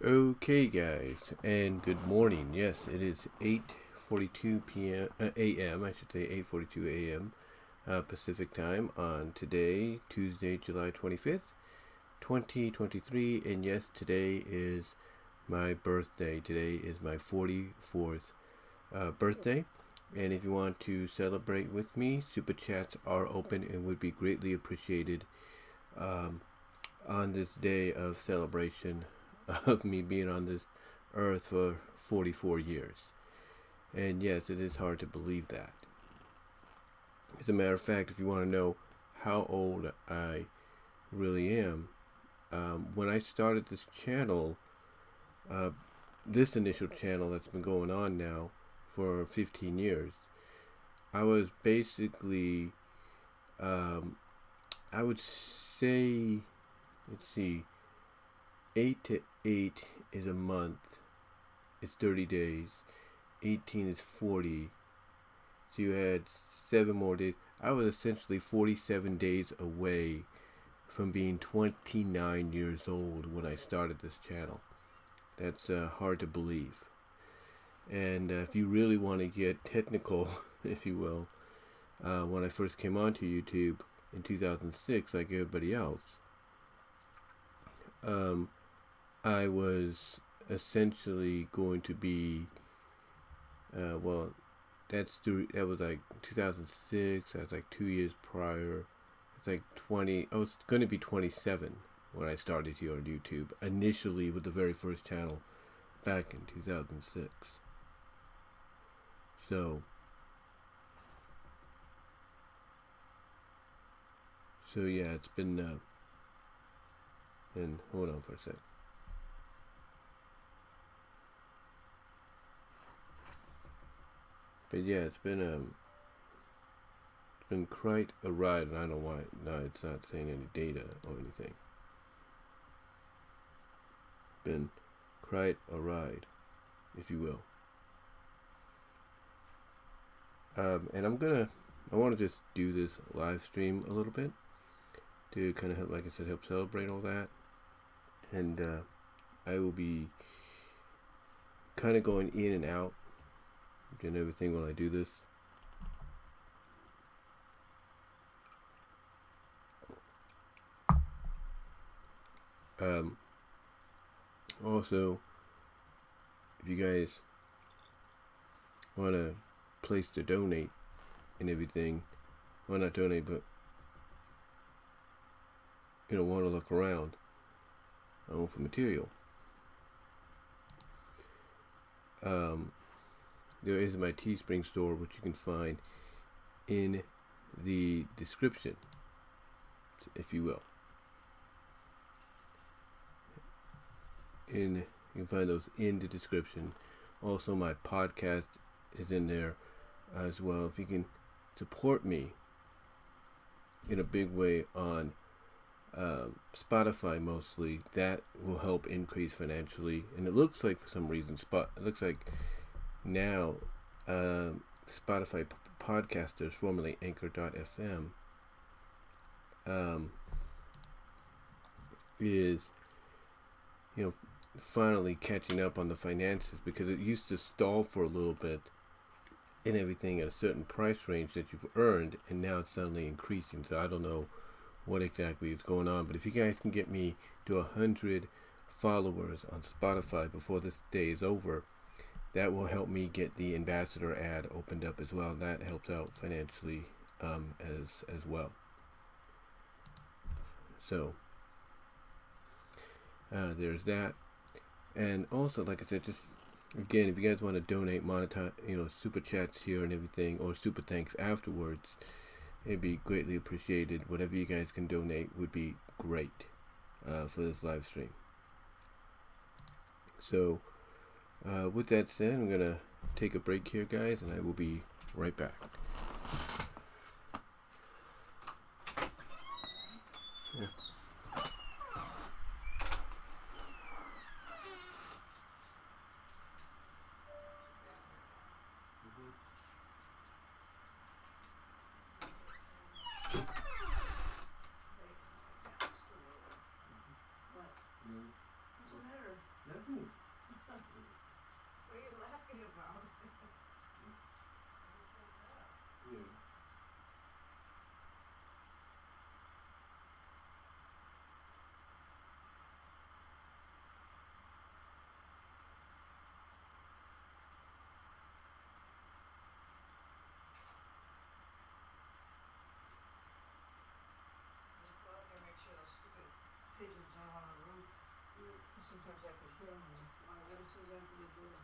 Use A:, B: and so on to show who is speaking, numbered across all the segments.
A: Okay, guys, and good morning. Yes, it is 8:42 p.m. A.m. I should say 8:42 a.m. Pacific time on today, Tuesday, July 25th, 2023. And yes, today is my birthday. Today is my 44th birthday. And if you want to celebrate with me, super chats are open and would be greatly appreciated on this day of celebration of me being on this earth for 44 years. And yes, it is hard to believe that. As a matter of fact, if you want to know how old I really am, when I started this channel, this initial channel that's been going on now for 15 years, I was basically, I would say, let's see, 8 to 8 is a month. It's 30 days. 18 is 40. So you had 7 more days. I was essentially 47 days away from being 29 years old when I started this channel. That's hard to believe. And if you really want to get technical, if you will, when I first came onto YouTube in 2006, like everybody else, I was essentially going to be, that was like 2006. That's like 2 years prior. It's like 20. I was going to be 27 when I started here on YouTube. Initially, with the very first channel back in 2006. So yeah, it's been. And hold on for a sec. But yeah, it's been quite a ride, and I don't know why. No, it's not saying any data or anything. Been quite a ride, if you will. And I want to just do this live stream a little bit to kind of help, like I said, help celebrate all that. And I will be kind of going in and out and everything while I do this. Also, if you guys want a place to donate and everything, well, not donate, but want to look around for material, there is my Teespring store, which you can find in the description, if you will. You can find those in the description. Also, my podcast is in there as well. If you can support me in a big way on Spotify mostly, that will help increase financially. And it looks like, for some reason, it looks like now Spotify podcasters, formerly Anchor.fm, is finally catching up on the finances, because it used to stall for a little bit and everything at a certain price range that you've earned, and now it's suddenly increasing. So I don't know what exactly is going on, but if you guys can get me to 100 followers on Spotify before this day is over, that will help me get the ambassador ad opened up as well. That helps out financially as well. So there's that. And also, like I said, just again, if you guys want to donate, monetize, super chats here and everything, or super thanks afterwards, it'd be greatly appreciated. Whatever you guys can donate would be great for this live stream. So with that said, I'm gonna take a break here, guys, and I will be right back. Yeah. What's the matter? Nothing.
B: Sometimes I could hear them fly right as soon as I opened the door.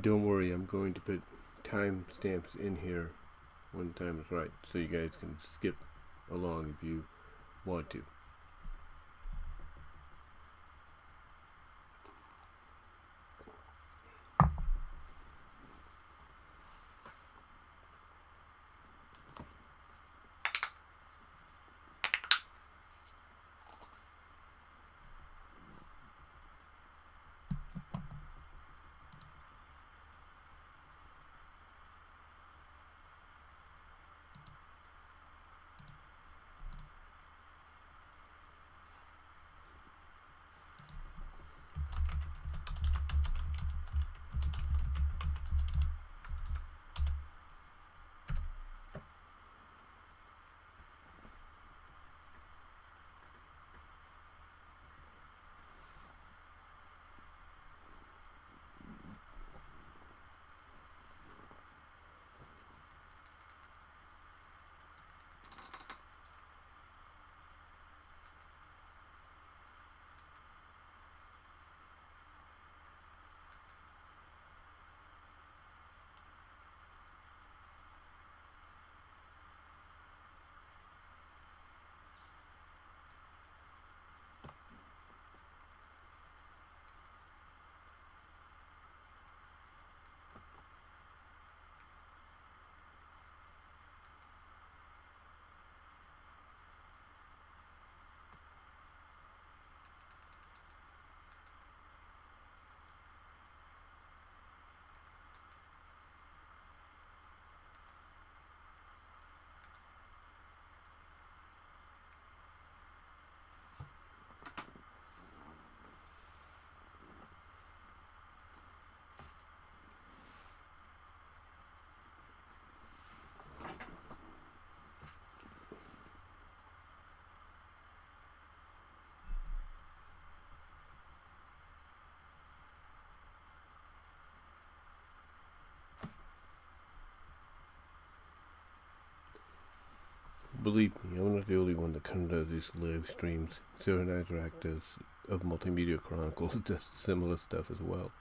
A: don't worry, I'm going to put timestamps in here when the time is right, so you guys can skip along if you want to. Believe me, I'm not the only one that kind of does these live streams. Sarah Nizrak does of Multimedia Chronicles does similar stuff as well.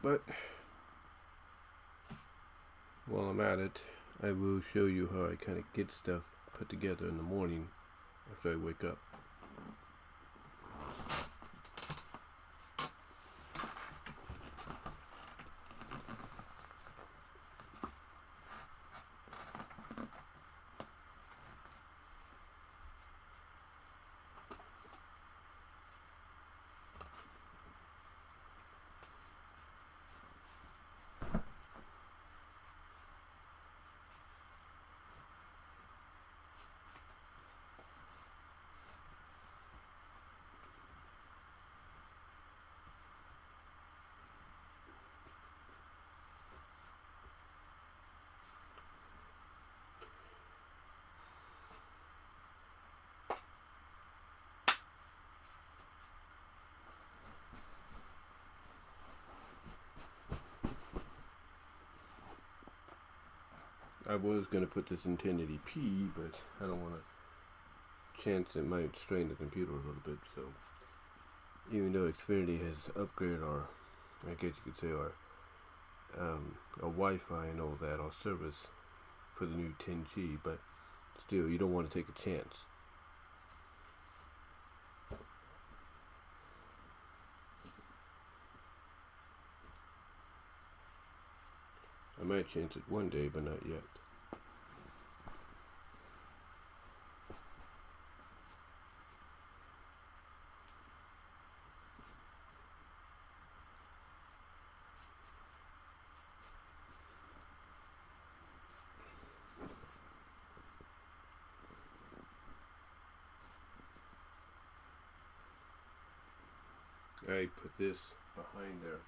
A: But while I'm at it, I will show you how I kind of get stuff put together in the morning after I wake up. I was going to put this in 1080p, but I don't want to chance it might strain the computer a little bit, so even though Xfinity has upgraded our, I guess you could say our Wi-Fi and all that, our service for the new 10G, but still, you don't want to take a chance. I might chance it one day, but not yet. I put this behind there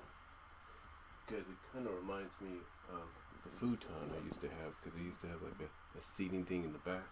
A: because it kind of reminds me of the futon I used to have, because I used to have like a seating thing in the back.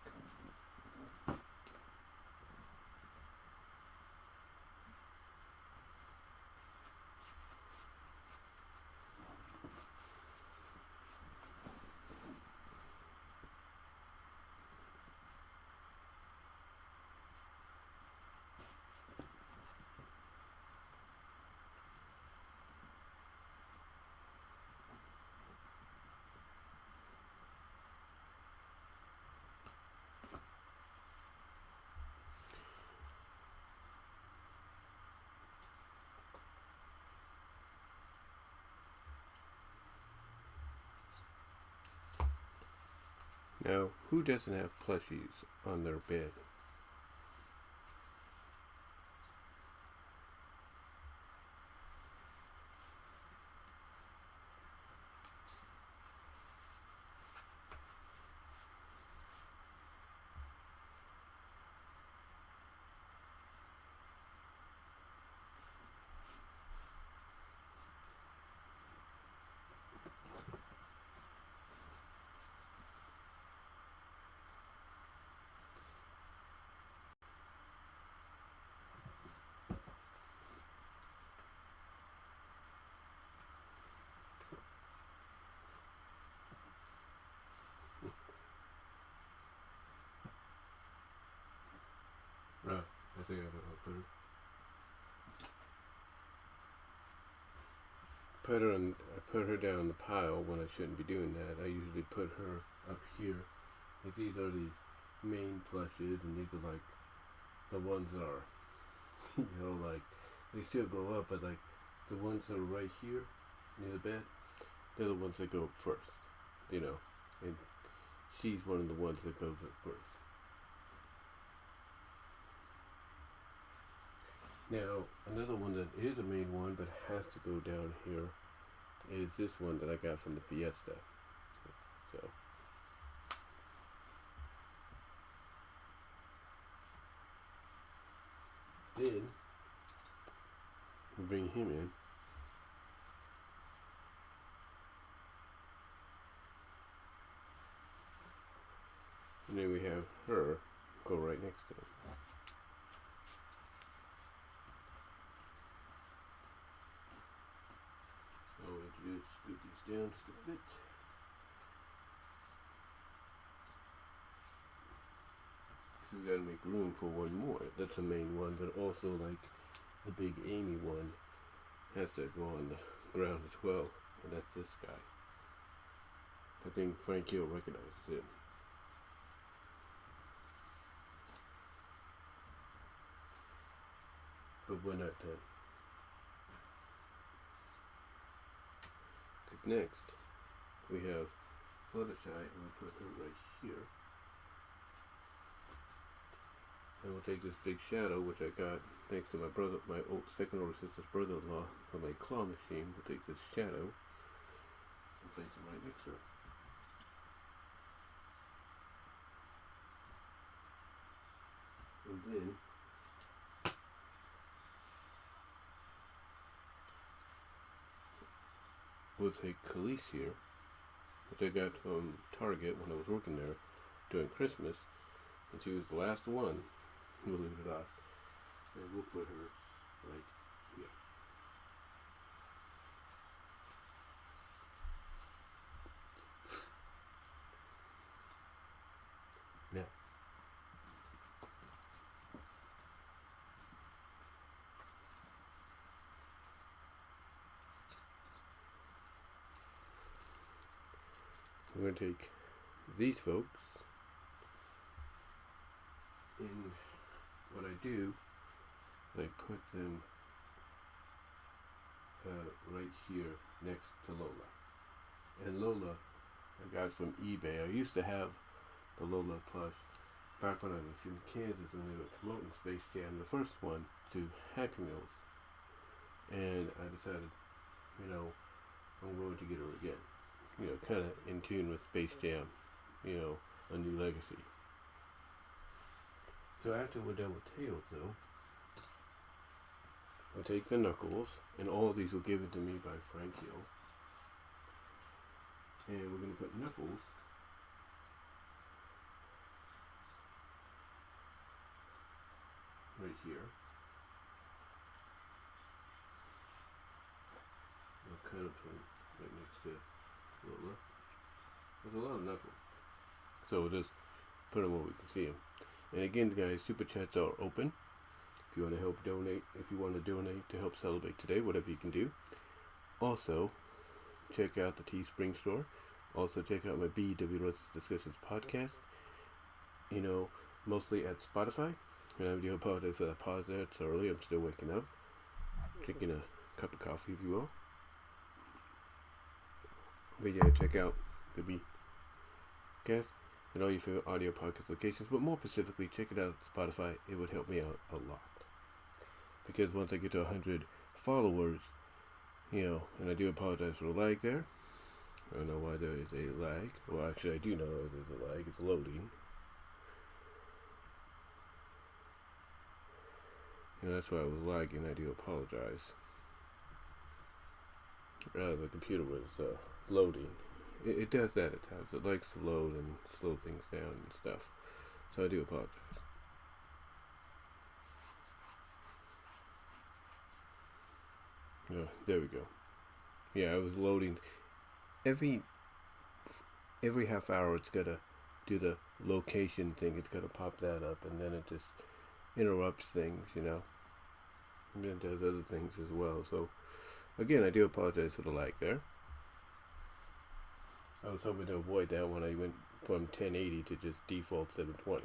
A: Now, who doesn't have plushies on their bed? Right, I think I know how to put her. I put her down the pile when I shouldn't be doing that. I usually put her up here. Like these are the main plushes, and these are like the ones that are, like they still go up, but like the ones that are right here near the bed, they're the ones that go up first, and she's one of the ones that goes up first. Now, another one that is a main one but has to go down here is this one that I got from the Fiesta. So, then we bring him in. And then we have her go right next to him. Just scoot these down just a bit. So we gotta make room for one more. That's the main one, but also like the big Amy one has to go on the ground as well, and that's this guy. I think Frank Hill recognizes him. But we're not done. Next, we have Fluttershy, and we'll put her right here. And we'll take this big shadow, which I got thanks to my old second older sister's brother-in-law from a claw machine. We'll take this shadow and place it right next to her. And then we'll take Khalees here, which I got from Target when I was working there during Christmas, and she was the last one who leave it off, and we'll put her right here. Now, we're going to take these folks, and what I do is I put them right here next to Lola. And Lola, I got from eBay. I used to have the Lola plush back when I was in Kansas when they were promoting Space Jam, the first one, to Happy Meals. And I decided, I'm going to get her again. Kind of in tune with Space Jam, a new legacy. So after we're done with tails, though, I'll take the knuckles, and all of these were given to me by Frank Hill. And we're going to put knuckles right here. I'll cut up some right next to Lola. There's a lot of knuckles, so we'll just put them where we can see them. And again, guys, super chats are open. If you want to help donate, if you want to donate to help celebrate today, whatever you can do. Also, check out the Teespring store. Also, check out my BW Let's Discussions podcast. Mostly at Spotify. And I do apologize that I paused there. It's early. I'm still waking up. Drinking a cup of coffee, if you will. But yeah, check out the podcast. in all your favorite audio podcast locations, but more specifically, check it out on Spotify. It would help me out a lot. Because once I get to 100 followers, and I do apologize for the lag there. I don't know why there is a lag. Well, actually, I do know there's a lag. It's loading. That's why I was lagging. I do apologize. The computer was loading. It does that at times. It likes to load and slow things down and stuff. So I do apologize. There we go. Yeah, I was loading. Every half hour it's got to do the location thing. It's got to pop that up, and then it just interrupts things, And then it does other things as well. So, again, I do apologize for the lag there. I was hoping to avoid that when I went from 1080 to just default 720.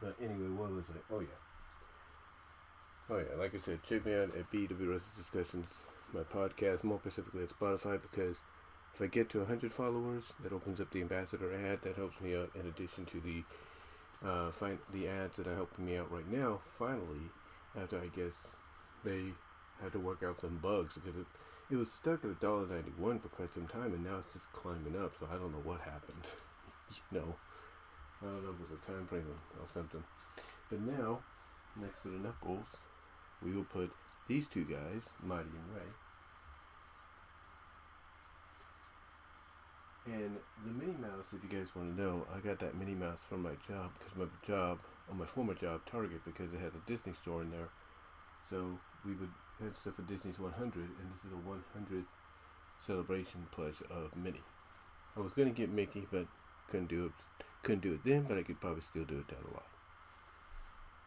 A: But anyway, what was I? Oh yeah, like I said, check me out at BWS Discussions, my podcast, more specifically at Spotify, because if I get to 100 followers, that opens up the ambassador ad. That helps me out in addition to the ads that are helping me out right now. Finally, after I guess they had to work out some bugs, because it was stuck at $1.91 for quite some time, and now it's just climbing up. So I don't know what happened. I don't know if it was a time frame or something. But now, next to the knuckles, we will put these two guys, Mighty and Ray. And the Minnie Mouse, if you guys want to know, I got that Minnie Mouse from my job, because my former job, Target, because it has a Disney store in there. So we would have stuff for Disney's 100, and this is a 100th celebration pledge of Minnie. I was going to get Mickey, but couldn't do it then, but I could probably still do it down the line.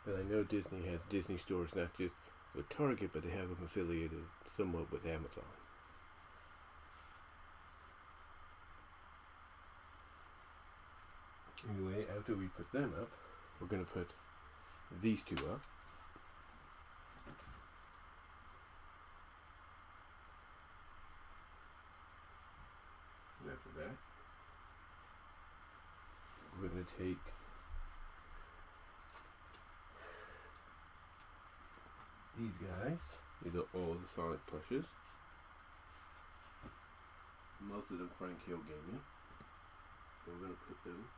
A: But I know Disney has Disney stores, not just with Target, but they have them affiliated somewhat with Amazon. Anyway, after we put them up, we're going to put these two up. And after that, we're going to take these guys. These are all the Sonic plushes. Most of them Frank Hill gave me. So we're going to put them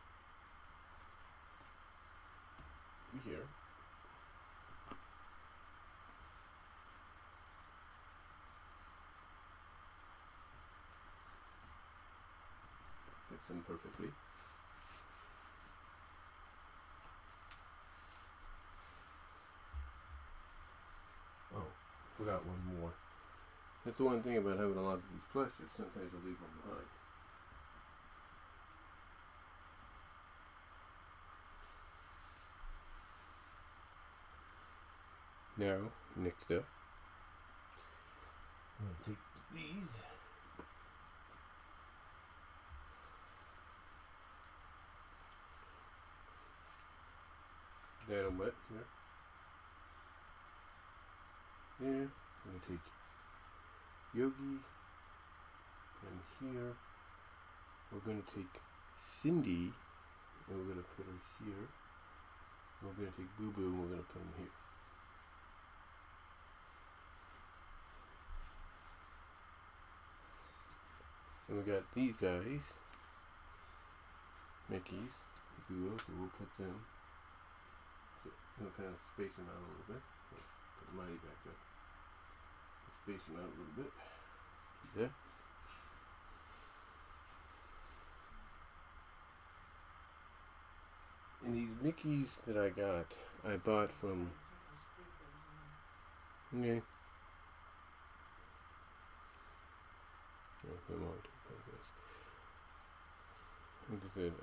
A: here. Fits them perfectly. Oh, forgot one more. That's the one thing about having a lot of these plushes. Sometimes you'll leave them behind. Now, next up, I'm going to take these. Down wet here. Yeah, I'm going to take Yogi, and here we're going to take Cindy, and we're going to put her here. We're going to take Boo Boo, and we're going to put him here. And we got these guys, Mickeys, if you will, so we'll put them, we'll kind of space them out a little bit. Put the Mighty back up. Space them out a little bit. There. And these Mickeys that I got, I bought from, okay. Come on. Like I said,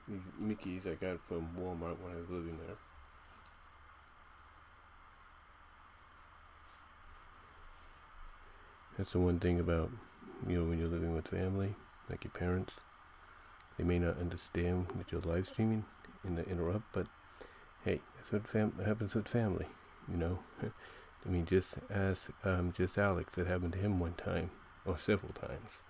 A: these Mickeys I got from Walmart when I was living there. That's the one thing about, when you're living with family, like your parents, they may not understand that you're live streaming in the interrupt, but hey, that's what happens with family, I mean, just ask just Alex. It happened to him one time, or several times.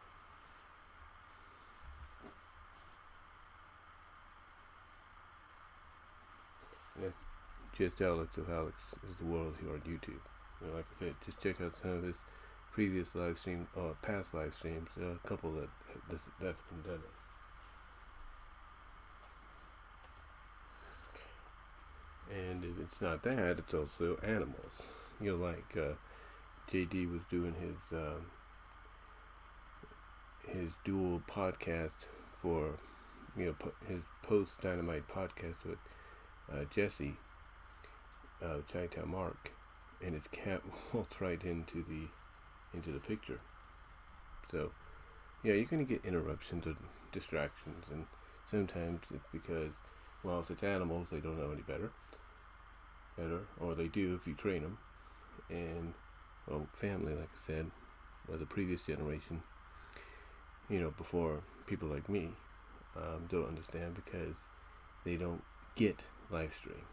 A: Just Alex of Alex is the World here on YouTube. Like I said, just check out some of his previous live stream, past live streams. A couple that's been done. And if it's not that, it's also animals. Like JD was doing his dual podcast for his post Dynamite podcast with Jesse, Chinatown Mark, and his cat walked right into the picture. So yeah, you're gonna get interruptions and distractions, and sometimes it's because, well, if it's animals, they don't know any better, or they do if you train them. And well, family, like I said, or the previous generation, before people like me, don't understand because they don't get live stream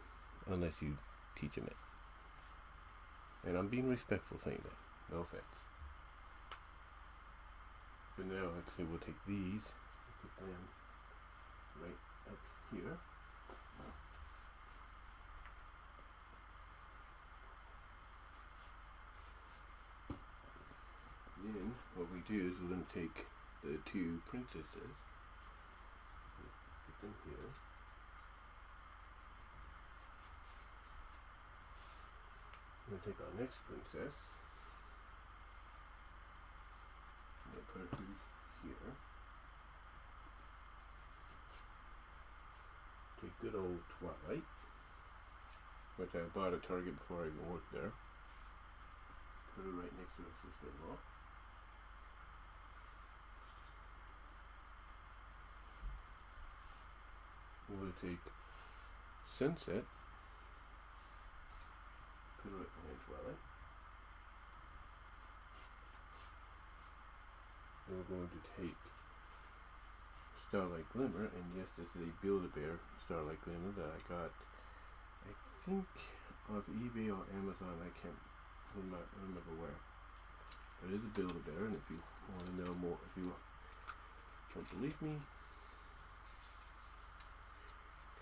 A: unless you teach them it. And I'm being respectful saying that. No offense. So now, actually, we'll take these and put them right up here. Then what we do is we're going to take the two princesses, put them here. We're going to take our next princess, and we'll put her here. Take good old Twilight, which I bought at Target before I even worked there. Put her right next to her sister-in-law. We'll take Sunset, put it right behind Twilight. And we're going to take Starlight Glimmer, and yes, this is a Build-A-Bear Starlight Glimmer that I got, I think, off eBay or Amazon. I can't remember where. But it is a Build-A-Bear, and if you want to know more, if you don't believe me,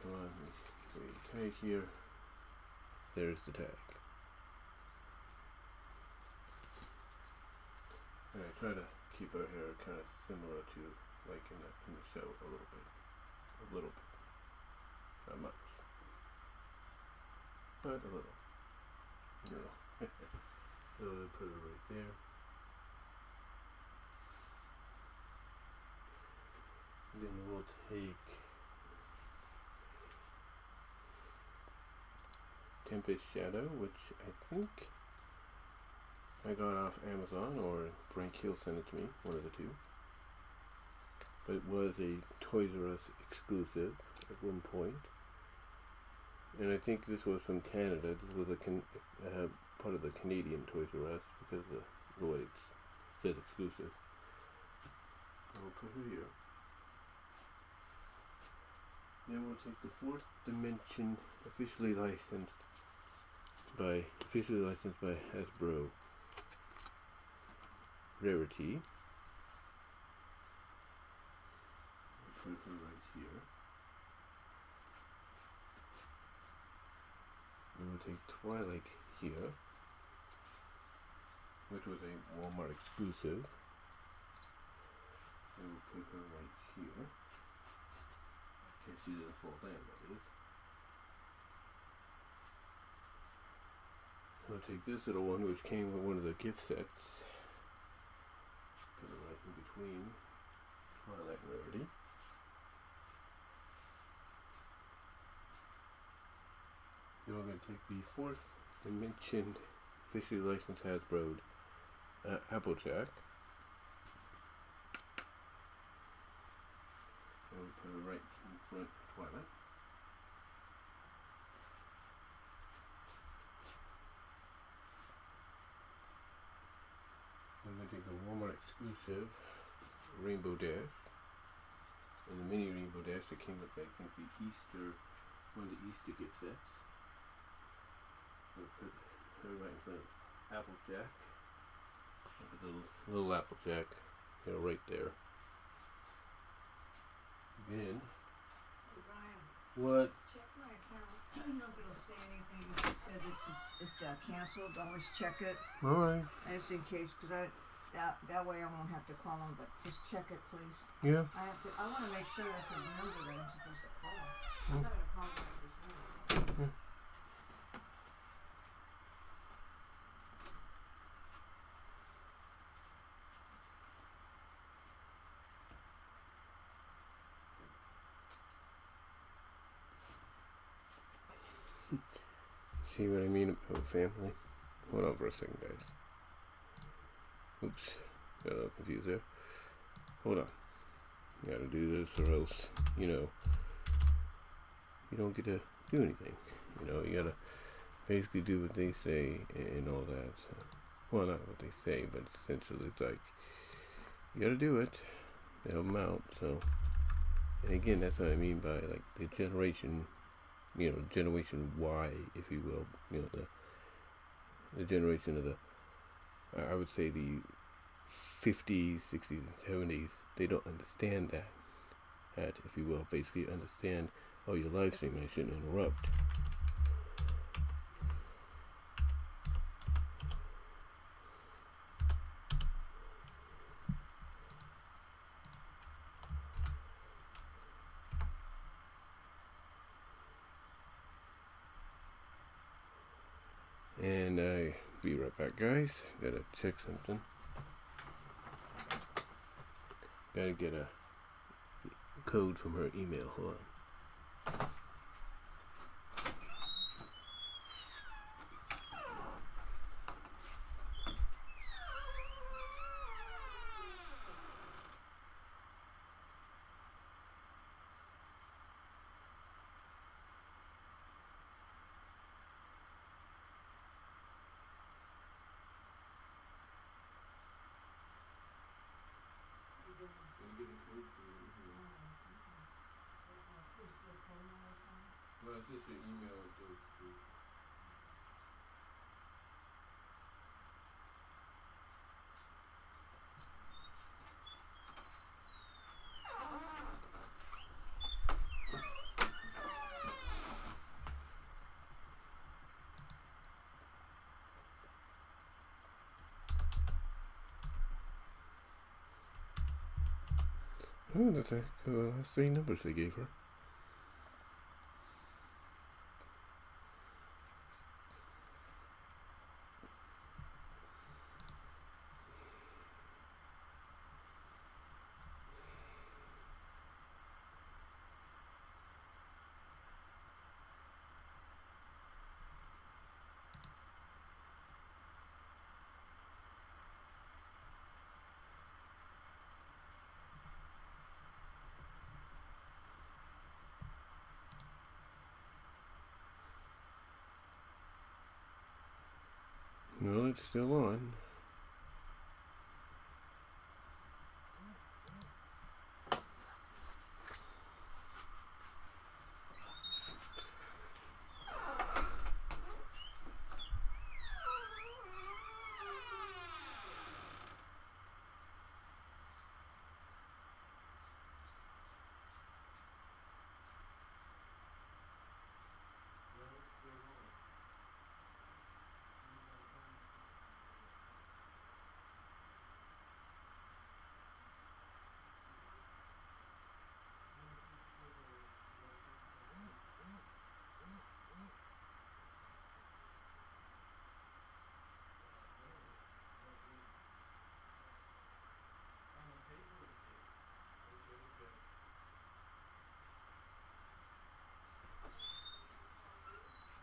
A: come on, so you tag here. There's the tag. And I try to keep our hair kind of similar to like in the show a little bit, not much, but a little. So we'll put it right there. Then we'll take Tempest Shadow, which I think I got off Amazon, or Frank Hill sent it to me, one of the two. But it was a Toys R Us exclusive at one point. And I think this was from Canada. This was part of the Canadian Toys R Us because of the way it says exclusive. I'll put her here. Then we'll take the Fourth Dimension officially licensed by Hasbro Rarity. Put her right here. And we'll take Twilight here, which was a Walmart exclusive. And we'll put her right here. If she doesn't fall down, that is. We'll take this little one, which came with one of the gift sets. Put it right in between Twilight and Rarity. Then we're going to take the Fourth Dimension officially licensed Hasbro Applejack. And we'll put it right in front of Twilight. I'm going to take the Walmart exclusive Rainbow Dash, and the mini Rainbow Dash that came with, I think, one of the Easter gift sets. I'll put her right in front of Applejack. I'll put the little Applejack, right there. Then,
B: Hey Brian,
A: what?
B: check my account. I don't know if it'll say anything said it's canceled. Always check it.
A: All right.
B: Just in case, because that way I won't have to call them. But just check it, please.
A: Yeah.
B: I want to make sure that's the number that I'm supposed to call. I'm not gonna call them right this minute.
A: Yeah. See what I mean about family? Hold on for a second, guys. Oops, got a little confused there. Hold on. You gotta do this or else, you don't get to do anything. You gotta basically do what they say and all that. So, well, not what they say, but essentially it's like, you gotta do it to help them out. So, and again, that's what I mean by like the generation, generation Y, if you will. The generation of I would say the 50s, 60s, and 70s, they don't understand that, if you will, basically understand, oh, you're live streaming, I shouldn't interrupt. And I be right back, guys. Gotta check something. Gotta get a code from her email. Hold on. Well, it's just your email goes through. Oh, that's that's 3 numbers they gave her. Well, it's still on.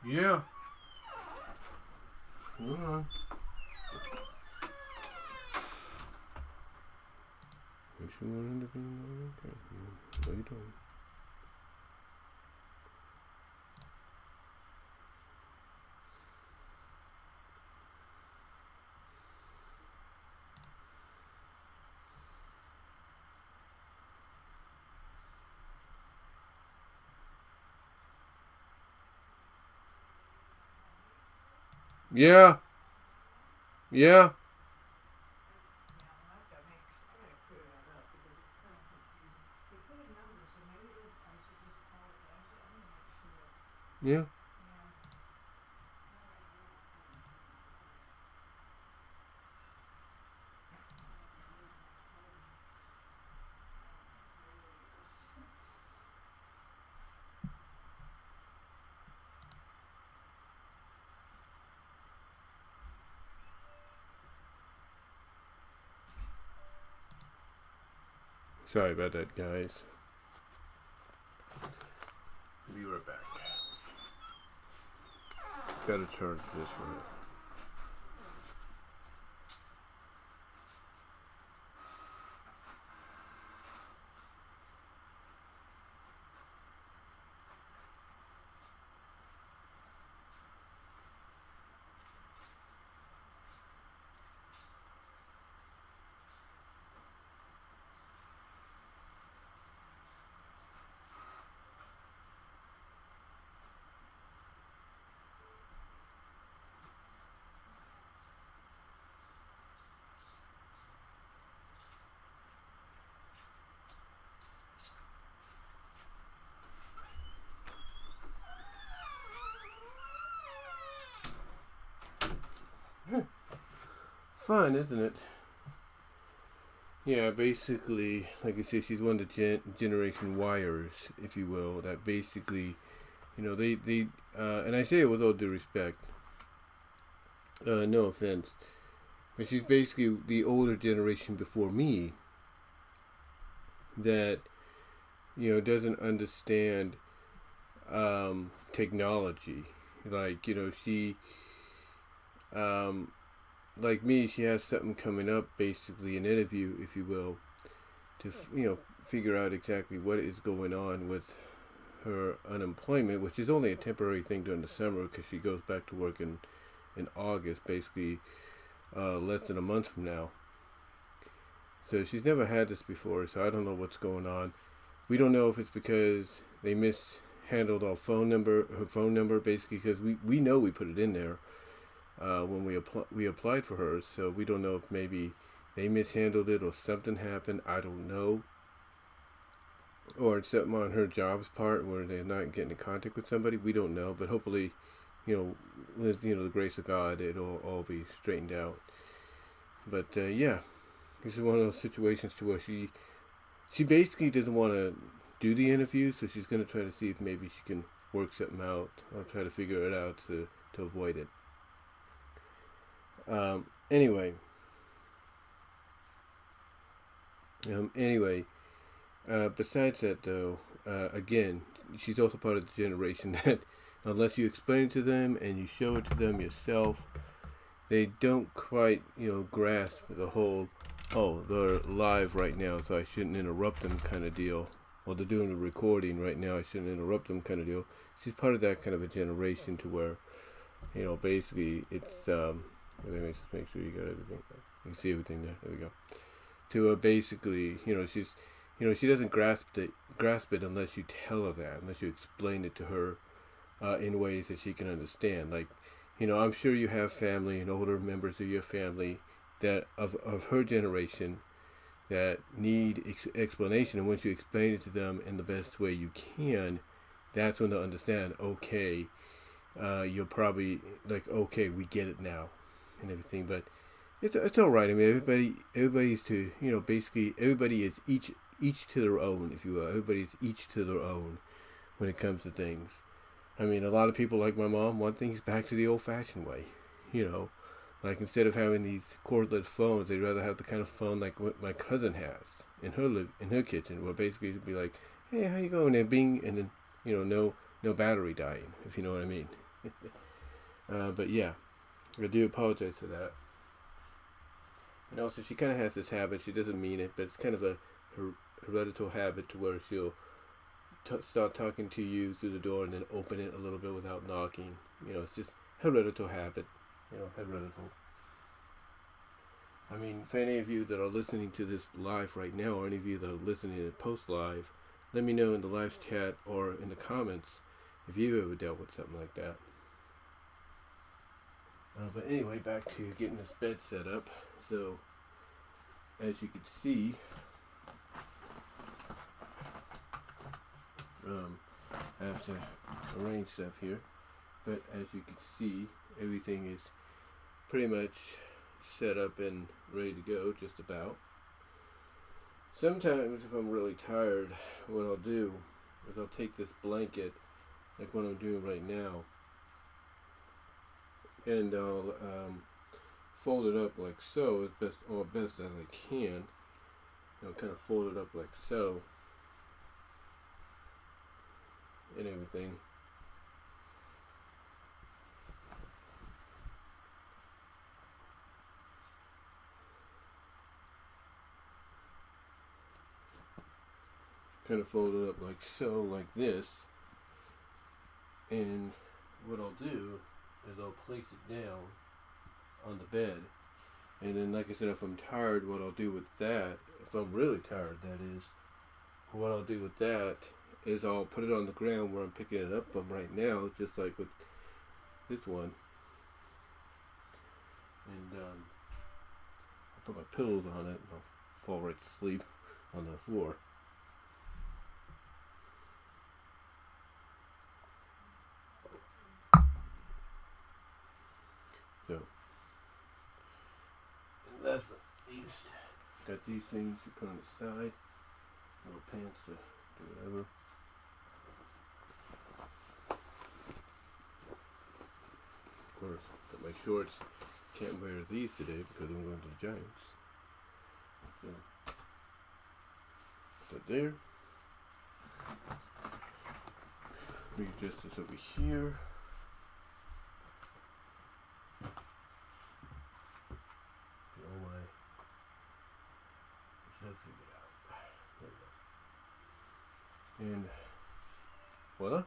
A: Yeah. Hold on. Wish you wanted to be more okay. No, you don't. Yeah. Yeah. Yeah. Sorry about that, guys. Be right back. Gotta charge this for it. Fun, isn't it? Yeah, basically, like I said, she's one of the generation wires, if you will, that basically, you know, and I say it with all due respect, no offense, but she's basically the older generation before me that, you know, doesn't understand technology. Like, you know, she, like me, she has something coming up, basically an interview, if you will, to, you know, figure out exactly what is going on with her unemployment, which is only a temporary thing during the summer because she goes back to work in August, basically less than a month from now. So she's never had this before, so I don't know what's going on. We don't know if it's because they mishandled her phone number, basically, because we know we put it in there when we applied for hers, so we don't know if maybe they mishandled it or something happened. I don't know, or it's something on her job's part where they're not getting in contact with somebody. We don't know, but hopefully, you know, with, you know, the grace of God, it'll all be straightened out. But yeah, this is one of those situations to where she basically doesn't want to do the interview, so she's going to try to see if maybe she can work something out or try to figure it out to avoid it. Anyway, besides that though, again, she's also part of the generation that unless you explain it to them and you show it to them yourself, they don't quite, you know, grasp the whole, oh, they're live right now, so I shouldn't interrupt them kind of deal. Well, they're doing a recording right now, I shouldn't interrupt them kind of deal. She's part of that kind of a generation to where, you know, basically it's, let me just make sure you got everything. You can see everything there. There we go. To basically, you know, she's, you know, she doesn't grasp it unless you tell her that, unless you explain it to her in ways that she can understand. Like, you know, I'm sure you have family and older members of your family that of her generation that need explanation, and once you explain it to them in the best way you can, that's when they'll understand. Okay, you're probably like, okay, we get it now. And everything, but it's all right. I mean, everybody's to, you know, basically everybody is each to their own, if you will. Everybody's each to their own when it comes to things. I mean, a lot of people, like my mom, want things back to the old-fashioned way. You know, like instead of having these cordless phones, they'd rather have the kind of phone like what my cousin has in her kitchen, where basically it'd be like, hey, how you going? And bing, and then, you know, no battery dying, if you know what I mean. But yeah. I do apologize for that. And also, she kind of has this habit. She doesn't mean it, but it's kind of a hereditary habit to where she'll start talking to you through the door and then open it a little bit without knocking. You know, it's just hereditary habit. You know, hereditary. I mean, for any of you that are listening to this live right now, or any of you that are listening to it post-live, let me know in the live chat or in the comments if you've ever dealt with something like that. But anyway, back to getting this bed set up. So, as you can see, I have to arrange stuff here. But as you can see, everything is pretty much set up and ready to go, just about. Sometimes, if I'm really tired, what I'll do is I'll take this blanket, like what I'm doing right now, and I'll fold it up like so, as best as I can, kind of fold it up like so, and everything. Kind of fold it up like so, like this. And what I'll do is I'll place it down on the bed. And then, like I said, if I'm tired, what I'll do with that, if I'm really tired, that is, what I'll do with that is I'll put it on the ground where I'm picking it up from right now, just like with this one. And I'll put my pillows on it and I'll fall right to sleep on the floor. So, and last but not least, got these things you put on the side, little pants to do whatever. Of course, got my shorts. Can't wear these today because I'm going to the Giants. So, put that there. Readjust this over here. Oh my. Let's figure it out. There we go. And voila.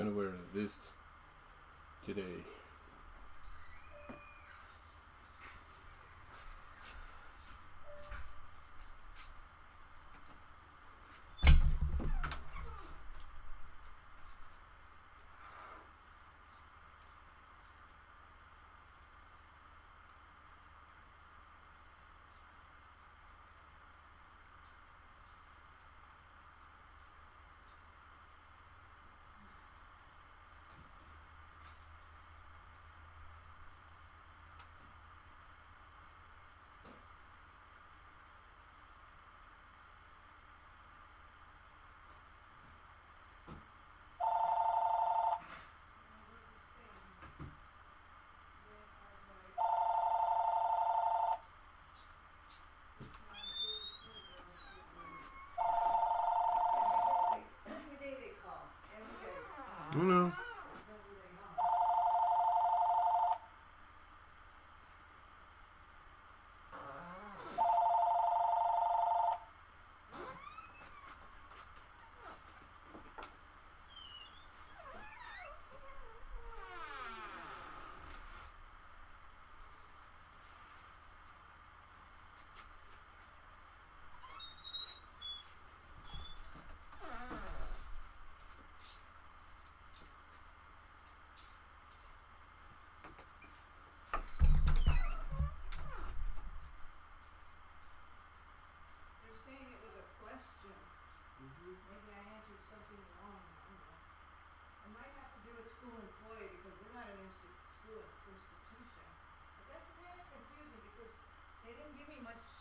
A: I'm gonna wear this today.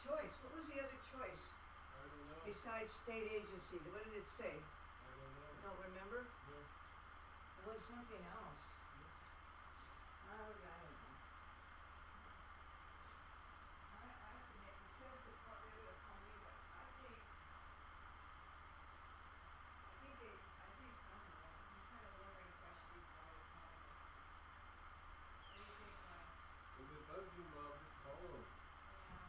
B: choice? What was the other choice?
C: I don't know.
B: Besides state agency, what did it say?
C: I don't know.
B: Don't remember?
C: No.
B: It was something else. Oh, I don't know. I have to make, it says to call, they're gonna call me, but I think they, I don't know, I'm kind of wondering if I should be quiet calling them. What do you think, Ryan?
A: If it bugs you, Mom, just call them.
B: Yeah.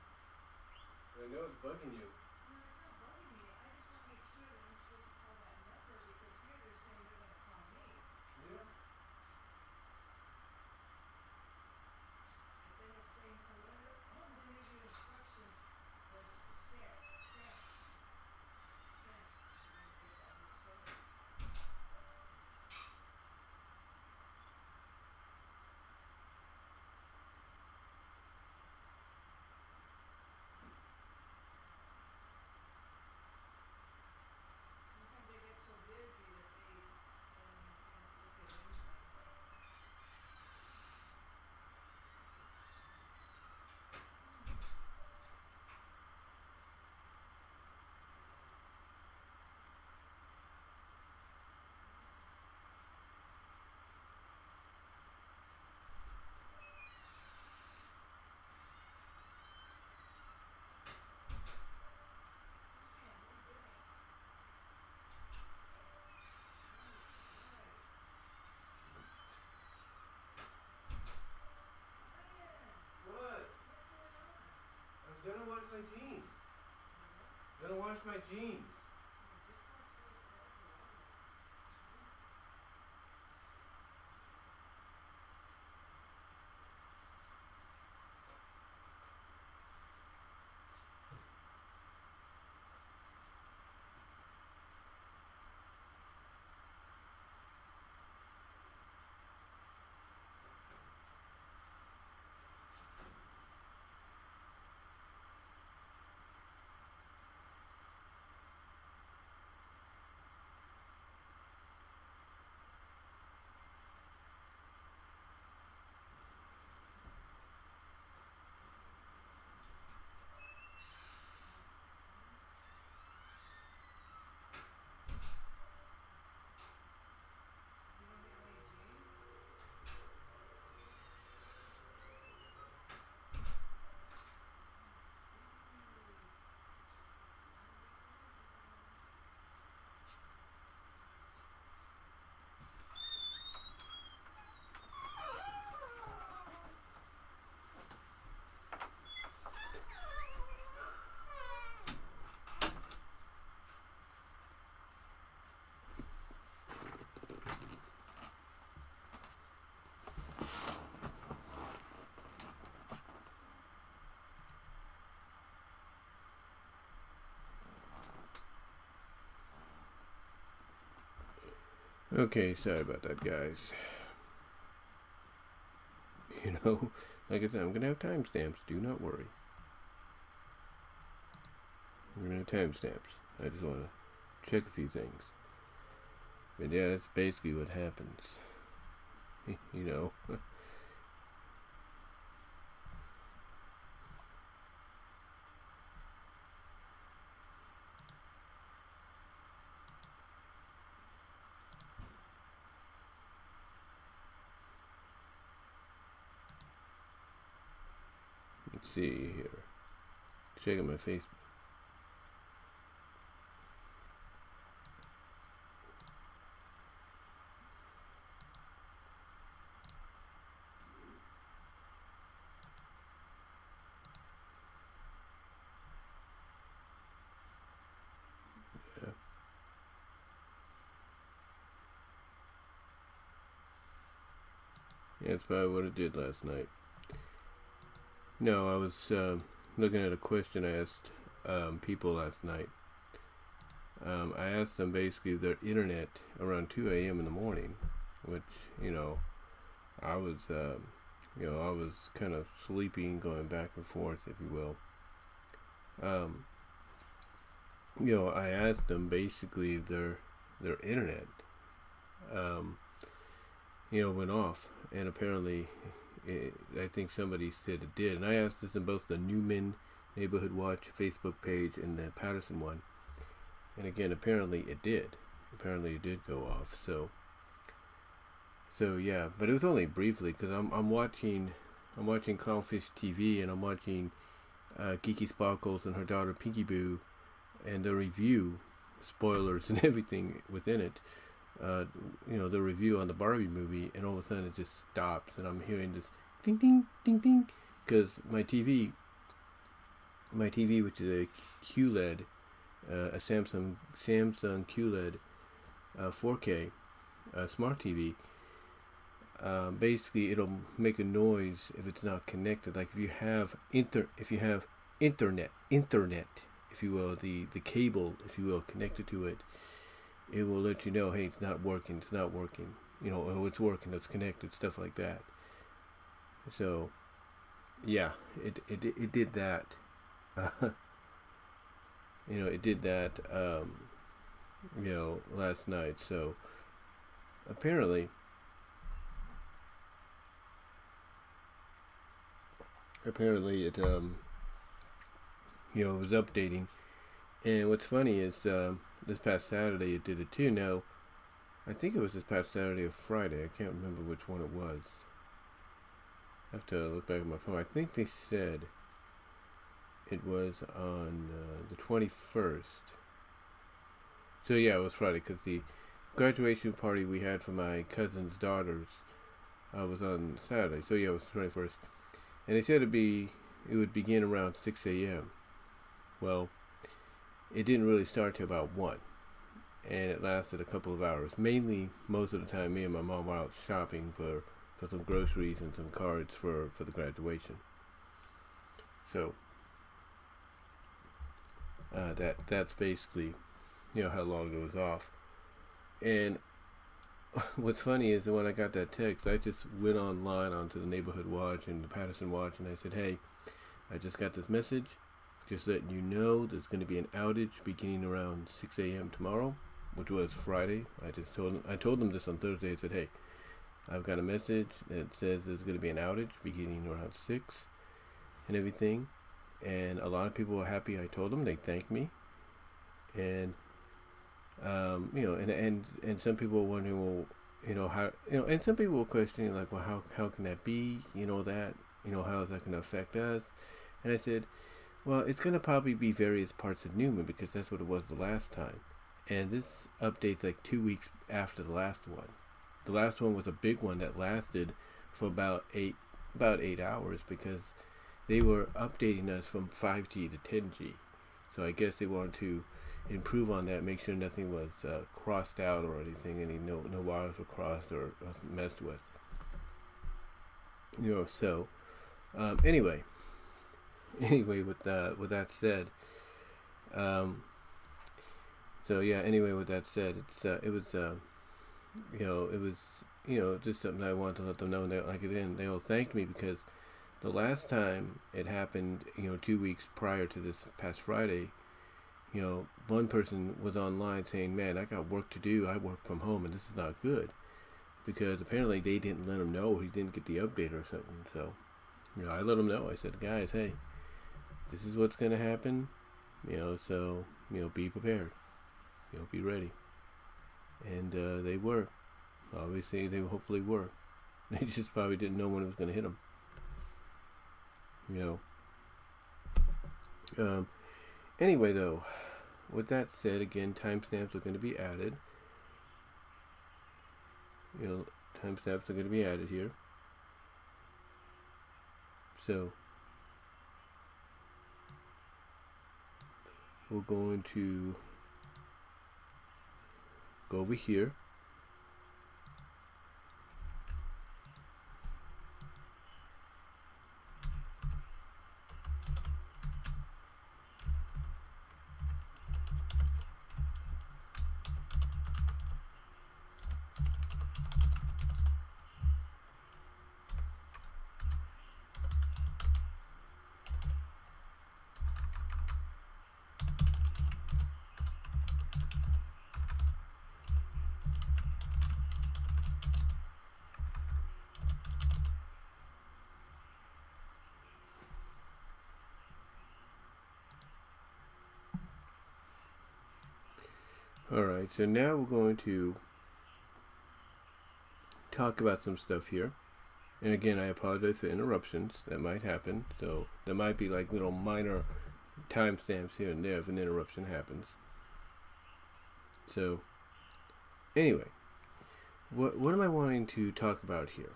A: I know it's bugging you.
B: No, it's not bugging me. I just want to make sure that I'm supposed to call that number because here they're saying they're gonna call me.
A: Yeah.
B: But then it's saying for whatever, oh, then there's your instructions was set. I'm gonna get that who said this. Sometimes they get so busy that they don't even look at anything.
A: What? I'm gonna wash my jeans. I'm gonna wash my jeans. Okay, sorry about that, guys. You know, like I said, I'm gonna have timestamps. Do not worry. We're gonna have timestamps. I just wanna check a few things. But yeah, that's basically what happens. You know. Let's see here. Checking my Facebook. Yeah. Yeah, that's probably what I did last night. No, I was looking at a question I asked people last night. I asked them basically their internet around 2 a.m. in the morning, which, you know, I was kind of sleeping, going back and forth, if you will. You know, I asked them basically their internet, you know, went off, and apparently, I think somebody said it did. And I asked this in both the Newman Neighborhood Watch Facebook page and the Patterson one. And again, apparently it did. Apparently it did go off. So yeah, but it was only briefly because I'm watching Clownfish TV, and I'm watching Geeky Sparkles and her daughter Pinky Boo, and the review, spoilers and everything within it. The review on the Barbie movie, and all of a sudden it just stops, and I'm hearing this ding ding ding ding, because my TV, which is a QLED, a Samsung QLED 4K smart TV. Basically, it'll make a noise if it's not connected. Like if you have internet, if you will, the cable, if you will, connected to it, it will let you know, hey, it's not working. Oh, it's working. It's connected. Stuff like that. So, yeah, it did that. It did that. Last night. So apparently. It was updating, and what's funny is this past Saturday it did it too. Now, I think it was this past Saturday or Friday. I can't remember which one it was. I have to look back at my phone. I think they said it was on the 21st. So yeah, it was Friday, because the graduation party we had for my cousin's daughters was on Saturday. So yeah, it was the 21st. And they said it would begin around 6 a.m. Well, it didn't really start till about 1. And it lasted a couple of hours. Mainly, most of the time, me and my mom were out shopping for some groceries and some cards for the graduation. So, that's basically, how long it was off. And what's funny is that when I got that text, I just went online onto the Neighborhood Watch and the Patterson Watch, and I said, hey, I just got this message, just letting you know there's going to be an outage beginning around 6 a.m. tomorrow, which was Friday. I told them this on Thursday. I said, hey, I've got a message that says there's going to be an outage beginning around 6 and everything. And a lot of people were happy. I told them. They thanked me. And and some people were wondering, well, how, and some people were questioning, like, well, how can that be? How is that going to affect us? And I said, well, it's going to probably be various parts of Newman, because that's what it was the last time. And this update's like 2 weeks after the last one. The last one was a big one that lasted for about 8 hours, because they were updating us from 5G to 10G. So I guess they wanted to improve on that, make sure nothing was crossed out or anything, no wires were crossed or messed with. Anyway, with that said, it was just something I wanted to let them know. And they all thanked me, because the last time it happened, 2 weeks prior to this past Friday, one person was online saying, man, I got work to do. I work from home, and this is not good, because apparently they didn't let him know. He didn't get the update or something. So, I let him know. I said, guys, hey, this is what's going to happen, so, be prepared, be ready. And they were. Obviously, they hopefully were. They just probably didn't know when it was going to hit them. Anyway, though, with that said, again, timestamps are going to be added. Timestamps are going to be added here. So, we're going to go over here. Alright, so now we're going to talk about some stuff here. And again, I apologize for interruptions that might happen. So there might be like little minor timestamps here and there if an interruption happens. So anyway, what am I wanting to talk about here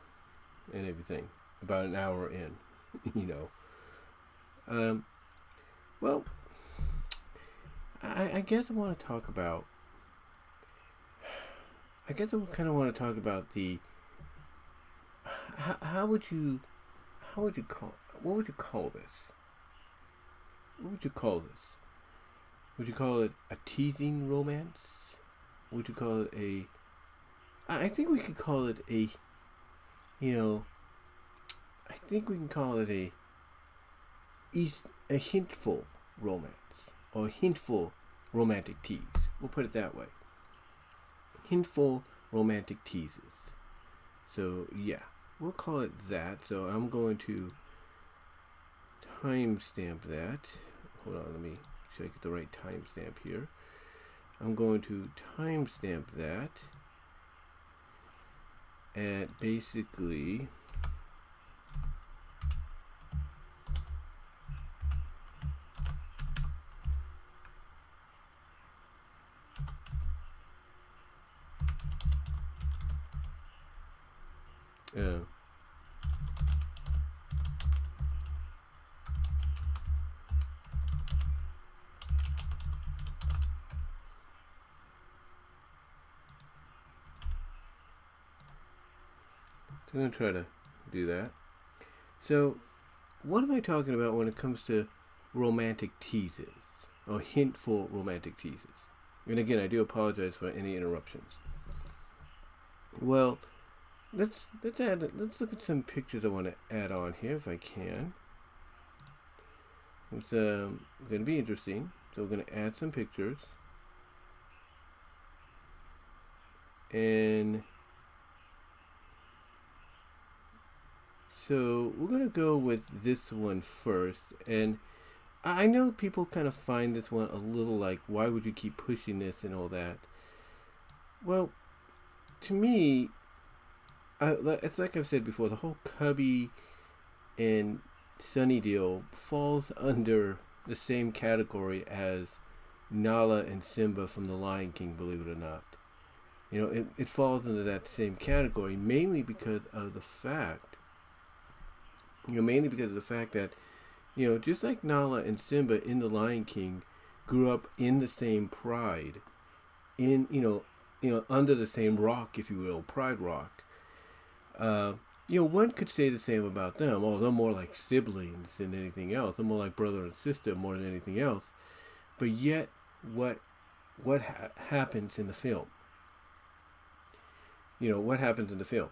A: and everything? About an hour in, you know. Well, I guess I want to talk about. I guess I kind of want to talk about the. How would you call? What would you call this? What would you call this? Would you call it a teasing romance? Would you call it a? I think we could call it a. You know. I think we can call it a hintful romance or hintful romantic tease. We'll put it that way. Hintful romantic teases. So yeah, we'll call it that. So I'm going to timestamp that. Hold on, let me make sure I get the right timestamp here. I'm going to timestamp that at basically I'm going to try to do that. So, what am I talking about when it comes to romantic teases or hintful romantic teases? And again, I do apologize for any interruptions. Well, let's look at some pictures I want to add on here if I can. It's going to be interesting. So we're going to add some pictures. And so we're going to go with this one first. And I know people kind of find this one a little like, why would you keep pushing this and all that? Well, to me, it's like I've said before, the whole Cubby and Sunny deal falls under the same category as Nala and Simba from The Lion King, believe it or not. You know, it falls into that same category mainly because of the fact, that, you know, just like Nala and Simba in The Lion King grew up in the same pride, in, you know, under the same rock, if you will, Pride Rock. You know, one could say the same about them. Oh, they're more like siblings than anything else. They're more like brother and sister more than anything else. But yet, what happens in the film? You know, what happens in the film?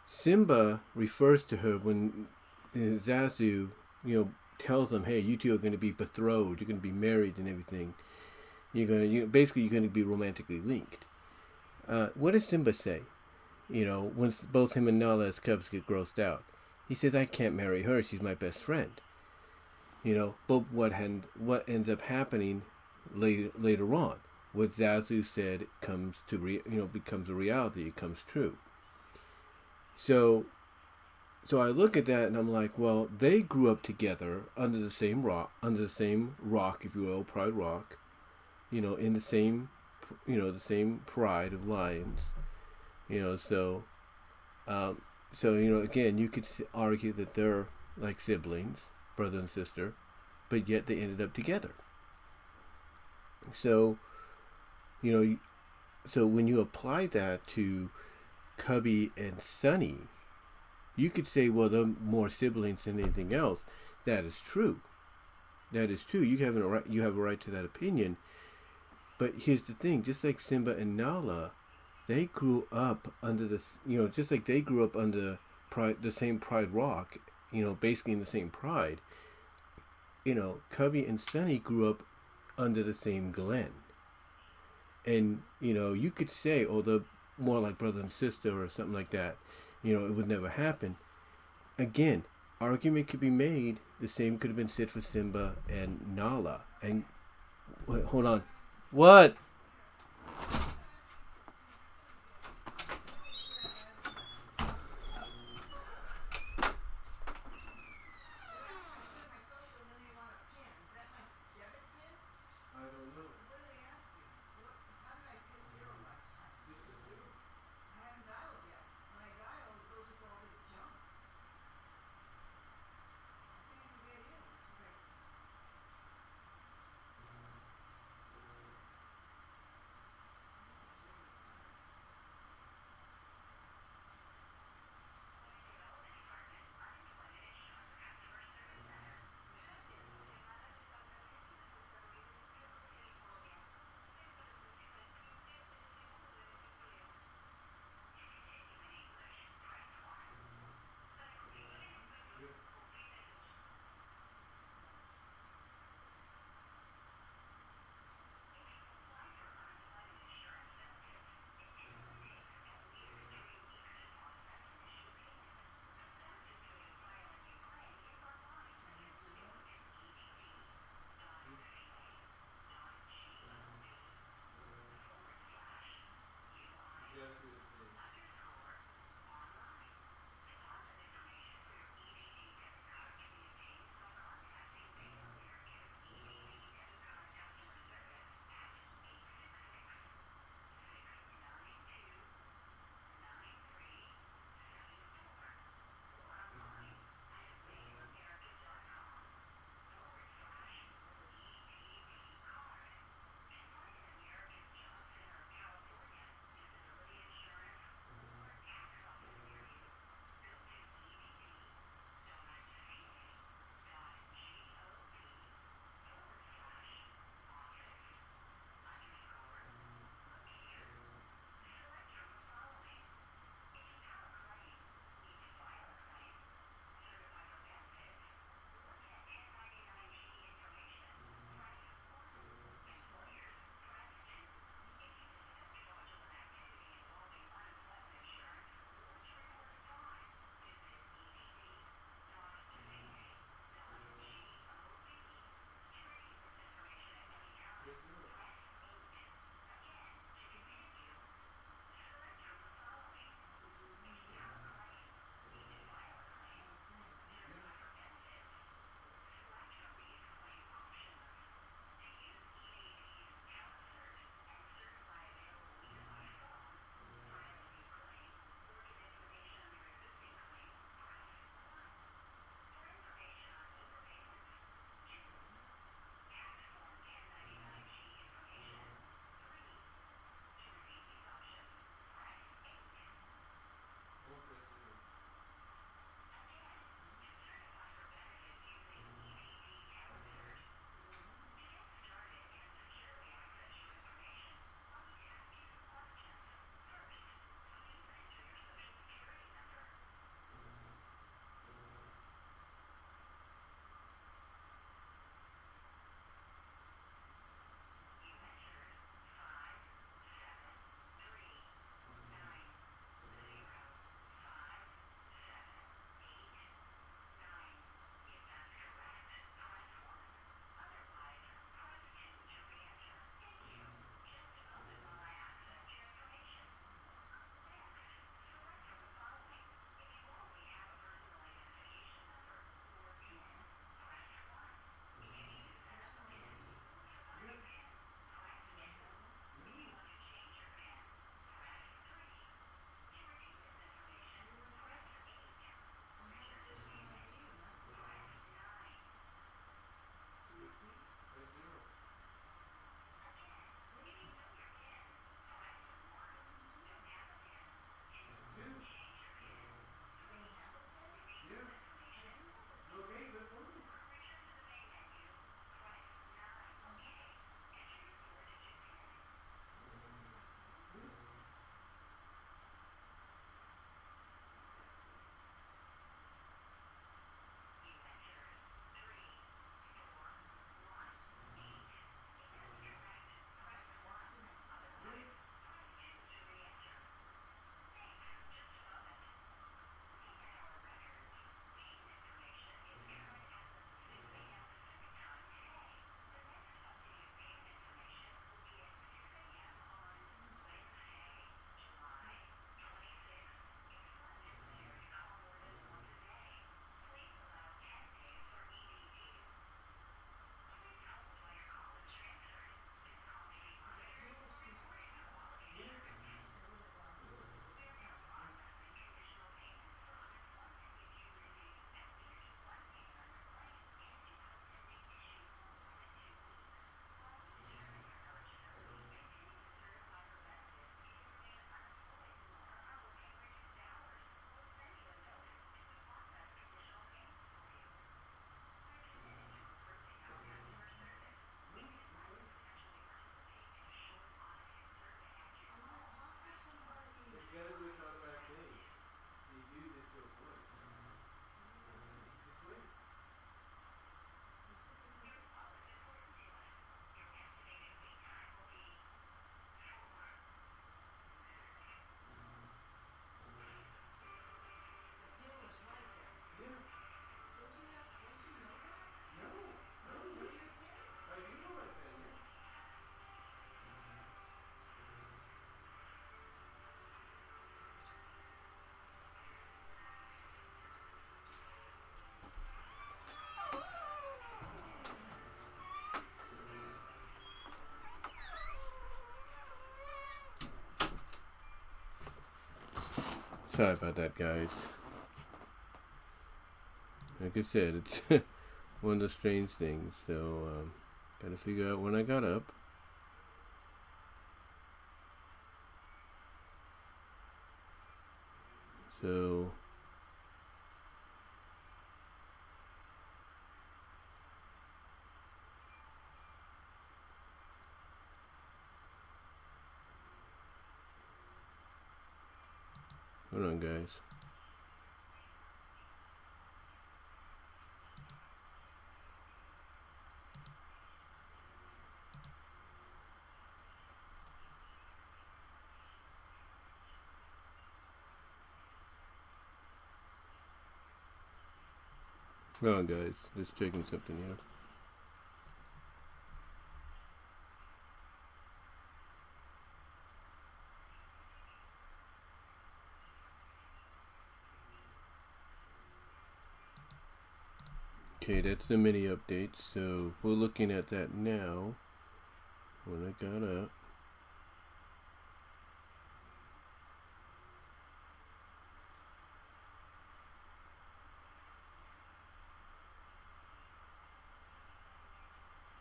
A: Simba refers to her when Zazu, you know, tells them, hey, you two are going to be betrothed. You're going to be married and everything. You're going to be romantically linked. What does Simba say? You know, once both him and Nala as cubs get grossed out, he says, I can't marry her. She's my best friend. You know, but what ends up happening later on, what Zazu said becomes a reality. It comes true. So I look at that and I'm like, well, they grew up together under the same rock, if you will, Pride Rock. You know, in the same pride of lions. You know, so you know, again, you could argue that they're like siblings, brother and sister, but yet they ended up together. So, you know, so when you apply that to Cubby and Sunny, you could say, well, they're more siblings than anything else. That is true. That is true. You have a right to that opinion. But here's the thing: just like Simba and Nala, they grew up under this. You know, just like they grew up under the same Pride Rock. You know, basically in the same pride. You know, Cubby and Sunny grew up under the same Glen. And you know, you could say, oh, they're more like brother and sister or something like that. You know, it would never happen. Again, argument could be made. The same could have been said for Simba and Nala. And hold on, what? I don't know. Sorry about that, guys. Like I said, it's one of the strange things. So, gotta figure out when I got up. So, hold on, guys. Hold on, guys. Just checking something here. Okay, that's the mini update. So we're looking at that now. When I got up.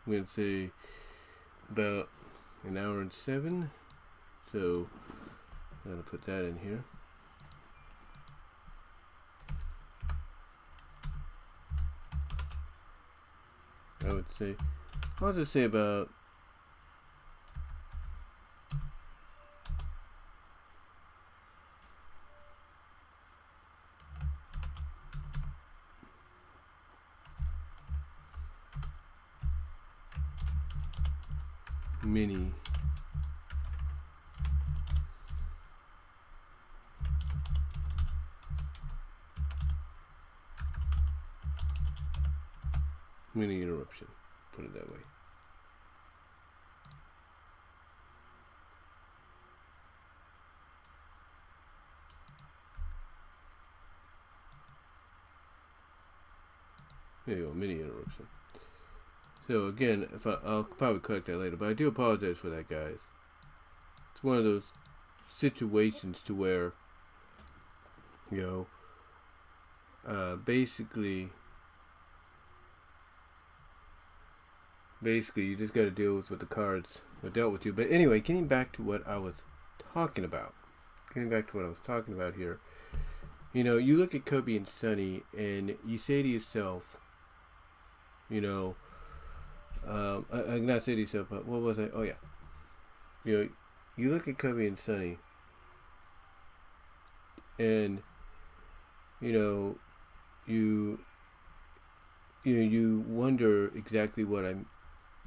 A: I'm going to say about an hour and 7. So I'm going to put that in here. I would say, I'll just say about mini interruption, put it that way. There you go, mini interruption. So again, I'll probably correct that later, but I do apologize for that, guys. It's one of those situations to where, you know, basically you just got to deal with what the cards were dealt with you. But anyway, getting back to what I was talking about. Here. You know, you look at Kobe and Sonny, and you say to yourself, you know, I not say to yourself, but what was I? Oh yeah, you know, you look at Kobe and Sonny, and you know, you wonder exactly what I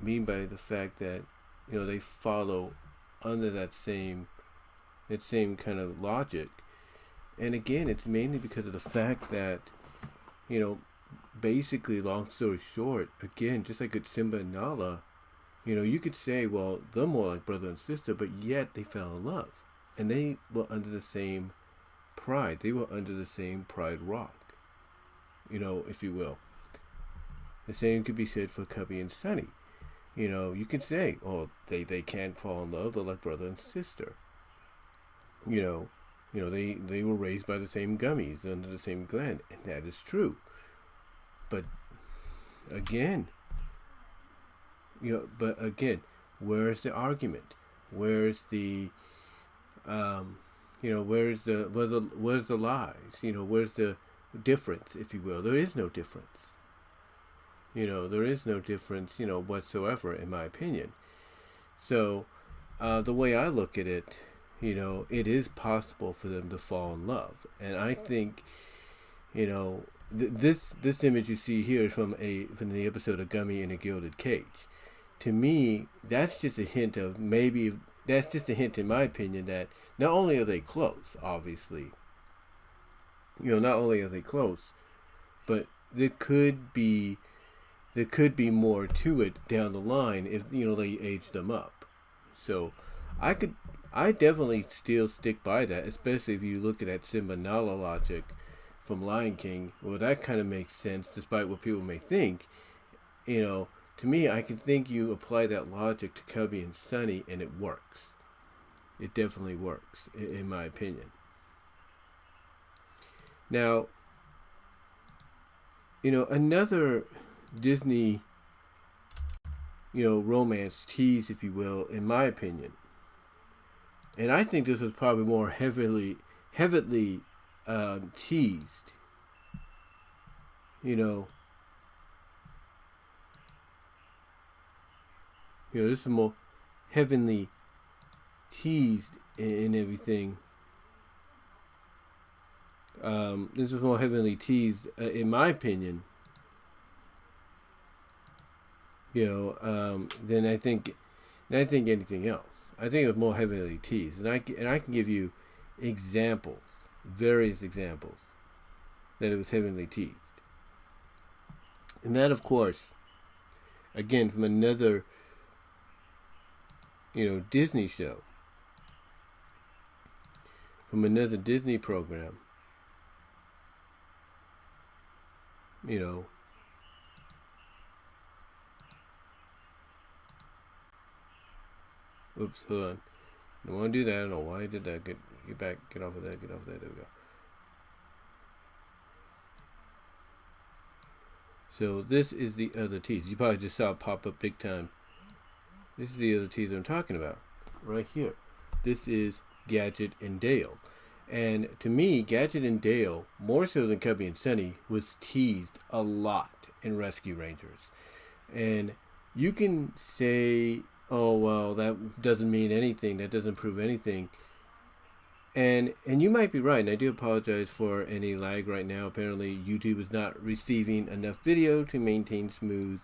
A: mean by the fact that, you know, they follow under that same kind of logic. And again, it's mainly because of the fact that, you know, basically, long story short, again, just like with Simba and Nala, you know, you could say, well, they're more like brother and sister, but yet they fell in love. And they were under the same pride. They were under the same pride rock, you know, if you will. The same could be said for Cubby and Sonny. You know, you could say, oh, they can't fall in love. They're like brother and sister. You know, they were raised by the same gummies under the same gland, and that is true. But again, where's the argument? Where's the, where's the lies? You know, where's the difference, if you will? There is no difference. You know, there is no difference, you know, whatsoever, in my opinion. So, the way I look at it, you know, it is possible for them to fall in love. And I think, you know, this image you see here is from the episode of Gummy in a Gilded Cage. To me, that's just a hint of that's just a hint, in my opinion, that not only are they close, obviously, you know, not only are they close, but there could be more to it down the line if, you know, they age them up. So I definitely still stick by that, especially if you look at that Simba Nala logic from Lion King. Well, that kind of makes sense, despite what people may think. You know, to me, I can think you apply that logic to Cubby and Sonny, and it works. It definitely works, in my opinion. Now, another Disney, romance tease, if you will, in my opinion, and I think this was probably more heavily teased. This is more heavenly teased and everything. This was more heavily teased, in my opinion. Than I think anything else. I think it was more heavily teased, and I can give you examples, various examples, that it was heavily teased. And that, of course, again, from another, Disney show, from another Disney program, oops, hold on. I don't want to do that. I don't know why I did that. Get back. Get off of that. There we go. So this is the other tease. You probably just saw it pop up big time. This is the other tease I'm talking about. Right here. This is Gadget and Dale. And to me, Gadget and Dale, more so than Cubby and Sunny, was teased a lot in Rescue Rangers. And you can say, oh, well, that doesn't mean anything. That doesn't prove anything. And you might be right, and I do apologize for any lag right now. Apparently, YouTube is not receiving enough video to maintain smooth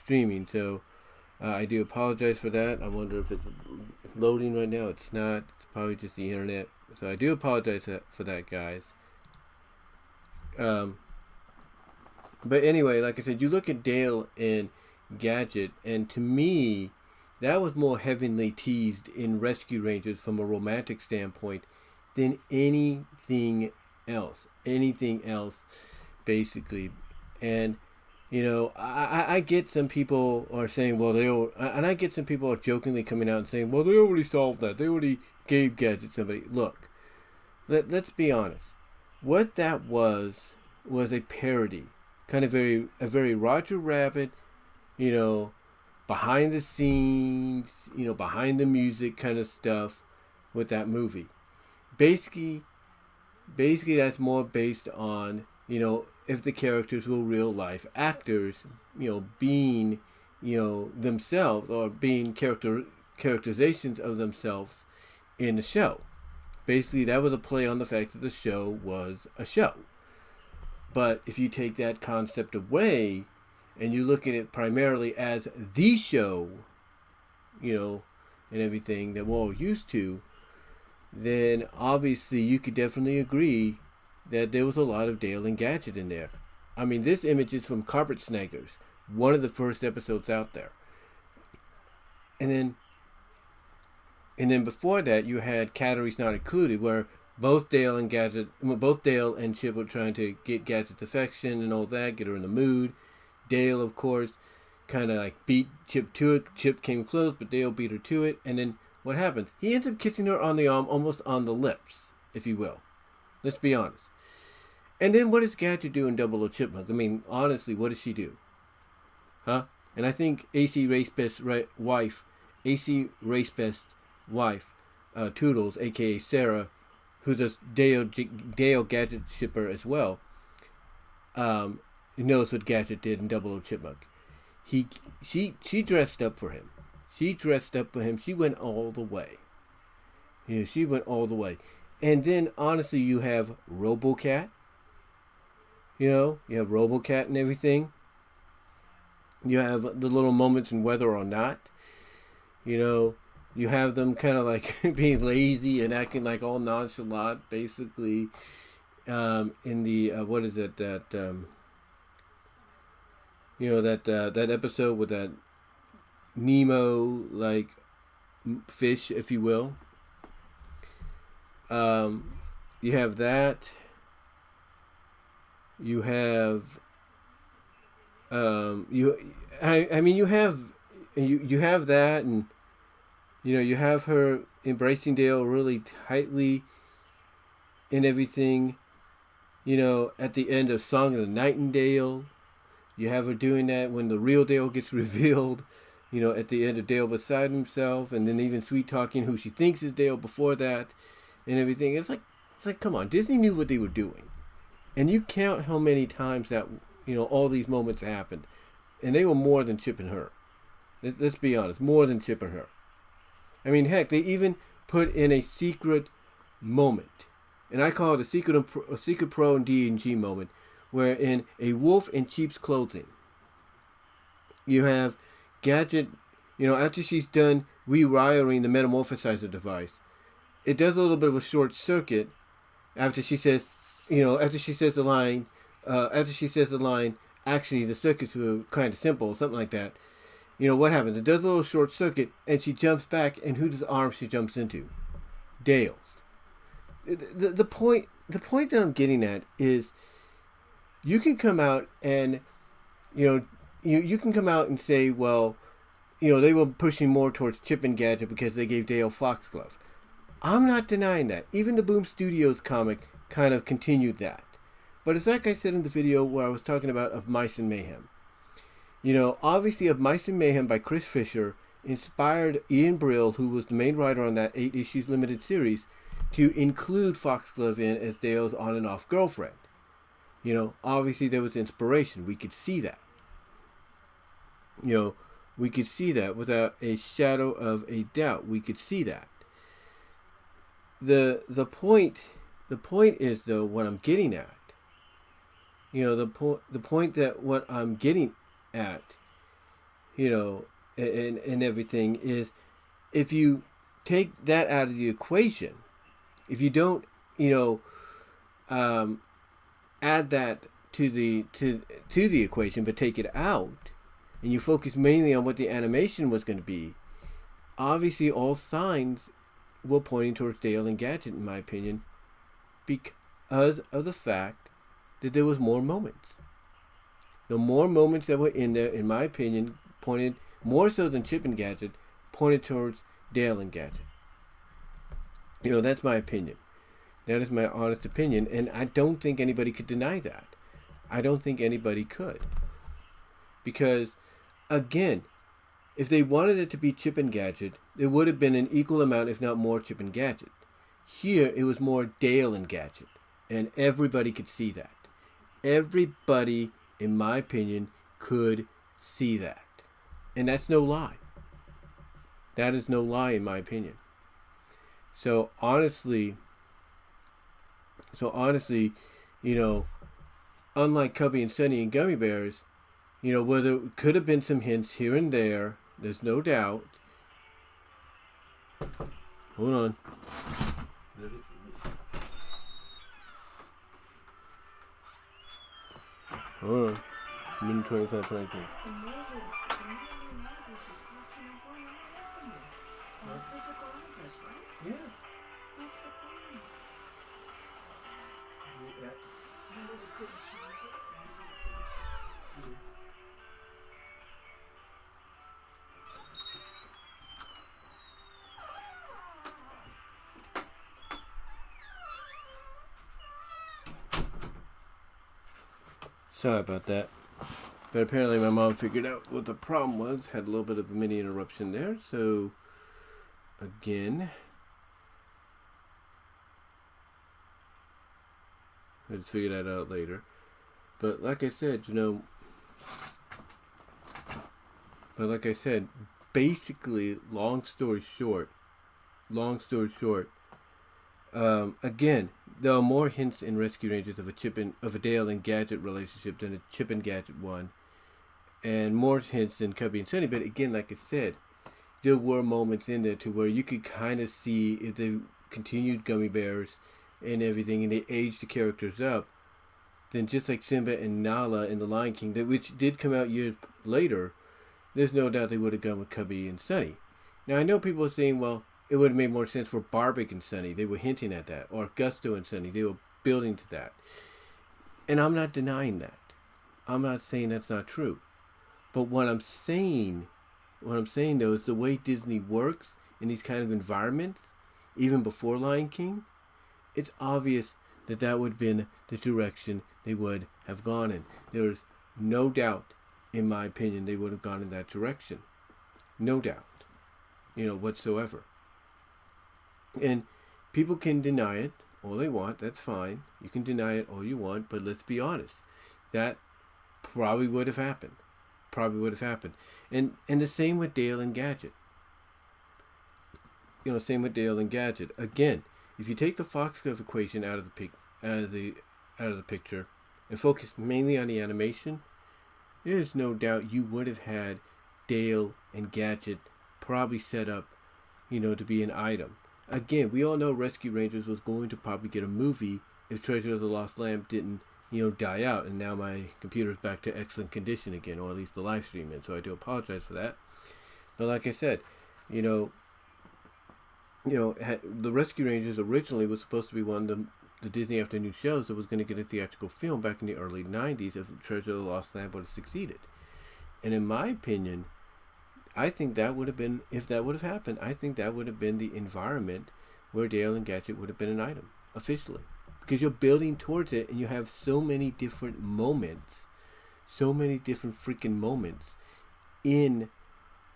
A: streaming. So, I do apologize for that. I wonder if it's loading right now. It's not. It's probably just the internet. So, I do apologize for that, guys. But anyway, like I said, you look at Dale and Gadget, and to me, that was more heavily teased in Rescue Rangers from a romantic standpoint than anything else. Basically. And, I get some people are saying, well, and I get some people are jokingly coming out and saying, well, they already solved that. They already gave Gadget somebody. Look, let's be honest. What that was a parody. Kind of a very Roger Rabbit, behind the scenes, behind the music kind of stuff with that movie. Basically that's more based on, if the characters were real life actors, being, themselves, or being characterizations of themselves in the show. Basically, that was a play on the fact that the show was a show. But if you take that concept away, and you look at it primarily as the show, and everything that we're all used to, then obviously you could definitely agree that there was a lot of Dale and Gadget in there. I mean, this image is from Carpet Snaggers, one of the first episodes out there. And then before that, you had Catteries Not Included, where both Dale and Chip were trying to get Gadget's affection and all that, get her in the mood. Dale, of course, kind of like beat Chip to it. Chip came close, but Dale beat her to it. And then what happens? He ends up kissing her on the arm, almost on the lips, if you will. Let's be honest. And then what does Gadget do in Double O Chipmunk? I mean, honestly, what does she do? Huh? And I think AC Racebest's wife, Toodles, a.k.a. Sarah, who's a Dale Gadget shipper as well, knows what Gadget did in Double O Chipmunk. She dressed up for him. She went all the way. She went all the way. And then, honestly, you have RoboCat. You have RoboCat and everything. You have the little moments in Whether or Not. You have them kind of like being lazy and acting like all nonchalant, basically. In the, what is it, that, that episode with that Nemo, like, fish, if you will. You have that. You have, you have that, and, you have her embracing Dale really tightly and everything. You know, at the end of Song of the Nightingale, you have her doing that when the real Dale gets revealed. You know, at the end of Dale beside himself, and then even sweet talking who she thinks is Dale before that, and everything. It's like, come on, Disney knew what they were doing, and you count how many times that, you know, all these moments happened, and they were more than Chip and her. Let's be honest, more than Chip and her. I mean, heck, they even put in a secret moment, and I call it a secret pro and D&G moment, where in a wolf in sheep's clothing, you have Gadget, you know, after she's done rewiring the metamorphosizer device, it does a little bit of a short circuit after she says, you know, after she says the line, actually the circuits were kind of simple, something like that. You know, what happens? It does a little short circuit, and she jumps back, and whose arm she jumps into? Dale's. The point that I'm getting at is, you can come out and, you know, you can come out and say, well, you know, they were pushing more towards Chip and Gadget because they gave Dale Foxglove. I'm not denying that. Even the Boom Studios comic kind of continued that. But it's like I said in the video where I was talking about Of Mice and Mayhem. You know, obviously Of Mice and Mayhem by Chris Fisher inspired Ian Brill, who was the main writer on that 8 issues limited series, to include Foxglove in as Dale's on and off girlfriend. You know, obviously there was inspiration. We could see that. You know, we could see that without a shadow of a doubt. We could see that. The point is, though, what I'm getting at. You know, the point that what I'm getting at, you know, and everything is, if you take that out of the equation, if you don't, you know, add that to the equation, but take it out, and you focus mainly on what the animation was going to be, obviously all signs were pointing towards Dale and Gadget, in my opinion, because of the fact that there was more moments. The more moments that were in there, in my opinion, pointed, more so than Chip and Gadget, pointed towards Dale and Gadget. You know, that's my opinion. That is my honest opinion, and I don't think anybody could deny that. I don't think anybody could. Because, again, if they wanted it to be Chip and Gadget, there would have been an equal amount, if not more, Chip and Gadget. Here, it was more Dale and Gadget, and everybody could see that. Everybody, in my opinion, could see that. And that's no lie. That is no lie, in my opinion. So honestly, you know, unlike Cubby and Sunny and Gummy Bears, you know, where there could have been some hints here and there, there's no doubt. Hold on. Hold on. Minute 25, 22. Yeah.
B: That's the point.
A: Yeah. Sorry about that. But apparently my mom figured out what the problem was. Had a little bit of a mini interruption there. So, again, I just figured that out later. But like I said, you know, basically, long story short, again, there are more hints in Rescue Rangers of a Dale and Gadget relationship than a Chip and Gadget one, and more hints than Cubby and Sunny. But again, like I said, there were moments in there to where you could kind of see if they continued Gummy Bears and everything, and they aged the characters up, then just like Simba and Nala in The Lion King, which did come out years later, there's no doubt they would have gone with Cubby and Sunny. Now I know people are saying, well, it would have made more sense for Barbic and Sunny. They were hinting at that. Or Gusto and Sunny. They were building to that. And I'm not denying that. I'm not saying that's not true. But what I'm saying though, is the way Disney works in these kind of environments, even before Lion King, it's obvious that that would have been the direction they would have gone in. There's no doubt, in my opinion, they would have gone in that direction. No doubt, whatsoever. And people can deny it all they want. That's fine. You can deny it all you want, but let's be honest. That probably would have happened. Probably would have happened. And the same with Dale and Gadget. Same with Dale and Gadget. Again, if you take the Foxglove equation out of the picture and focus mainly on the animation, there's no doubt you would have had Dale and Gadget probably set up, to be an item. Again, we all know Rescue Rangers was going to probably get a movie if Treasure of the Lost Lamp didn't, die out. And now my computer's back to excellent condition again, or at least the live stream is. So I do apologize for that. But like I said, the Rescue Rangers originally was supposed to be one of the Disney afternoon shows that was going to get a theatrical film back in the early 90s if Treasure of the Lost Lamp would have succeeded. And in my opinion, I think that would have been, if that would have happened, I think that would have been the environment where Dale and Gadget would have been an item, officially. Because you're building towards it and you have so many different moments, so many different freaking moments in,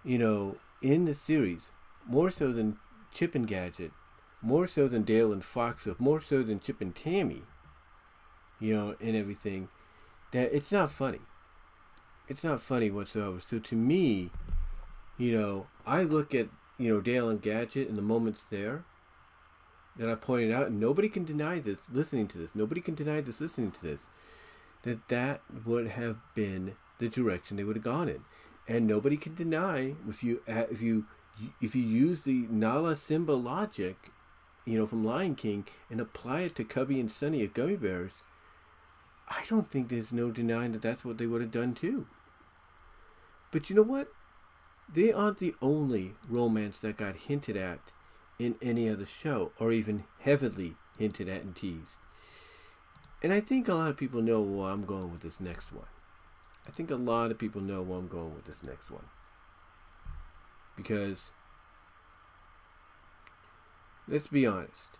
A: in the series, more so than Chip and Gadget, more so than Dale and Foxglove, more so than Chip and Tammy, and everything, that it's not funny. It's not funny whatsoever. So to me, I look at, Dale and Gadget and the moments there that I pointed out, and nobody can deny this listening to this. Nobody can deny this listening to this. That would have been the direction they would have gone in. And nobody can deny if you use the Nala Simba logic, from Lion King and apply it to Cubby and Sunny at Gummy Bears, I don't think there's no denying that that's what they would have done too. But you know what? They aren't the only romance that got hinted at in any other show, or even heavily hinted at and teased. And I think a lot of people know where I'm going with this next one. Because, let's be honest,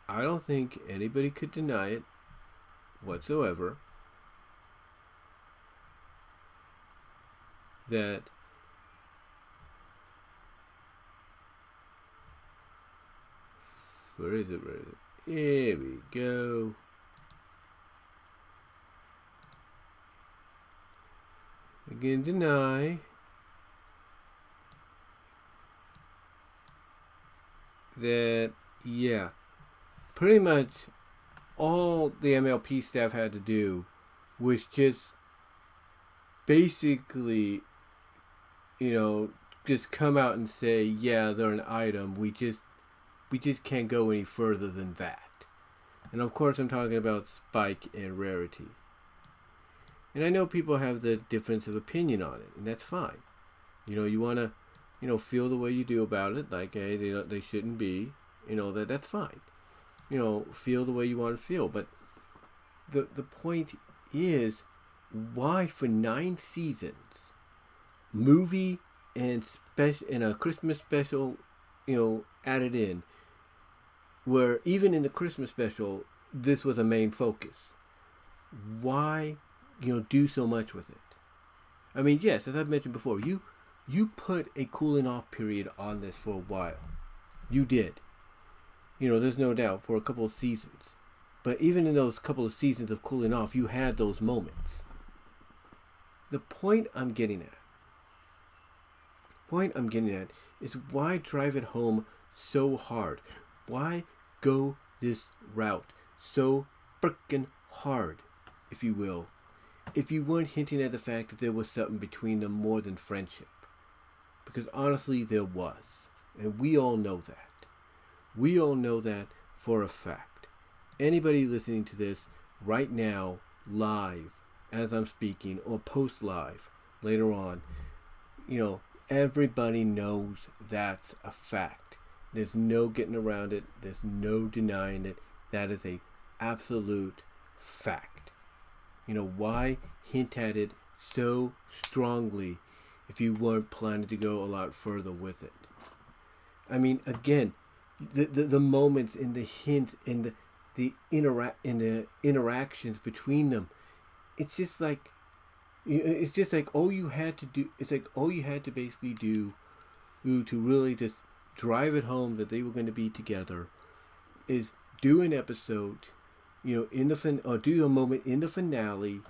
A: I don't think anybody could deny it whatsoever that where is it? Here we go. Again, deny that, yeah, pretty much all the MLP staff had to do was just basically, just come out and say, yeah, they're an item. We just can't go any further than that. And of course, I'm talking about Spike and Rarity. And I know people have the difference of opinion on it, and that's fine. You want to, feel the way you do about it, like, hey, they shouldn't be, that's fine. Feel the way you want to feel. But the point is, why for 9 seasons, movie and a Christmas special, added in, where even in the Christmas special, this was a main focus. Why, do so much with it? I mean, yes, as I've mentioned before, you put a cooling off period on this for a while. You did. There's no doubt, for a couple of seasons. But even in those couple of seasons of cooling off, you had those moments. The point I'm getting at is, why drive it home so hard? Why go this route so frickin' hard, if you will, if you weren't hinting at the fact that there was something between them more than friendship? Because honestly, there was. And we all know that. We all know that for a fact. Anybody listening to this right now, live, as I'm speaking, or post live later on, everybody knows that's a fact. There's no getting around it. There's no denying it. That is a absolute fact. Why hint at it so strongly if you weren't planning to go a lot further with it? I mean, again, the moments and the hints and the interactions between them. It's just like all you had to do. It's like all you had to basically do to really just drive it home that they were going to be together is do an episode, in the or do a moment in the finale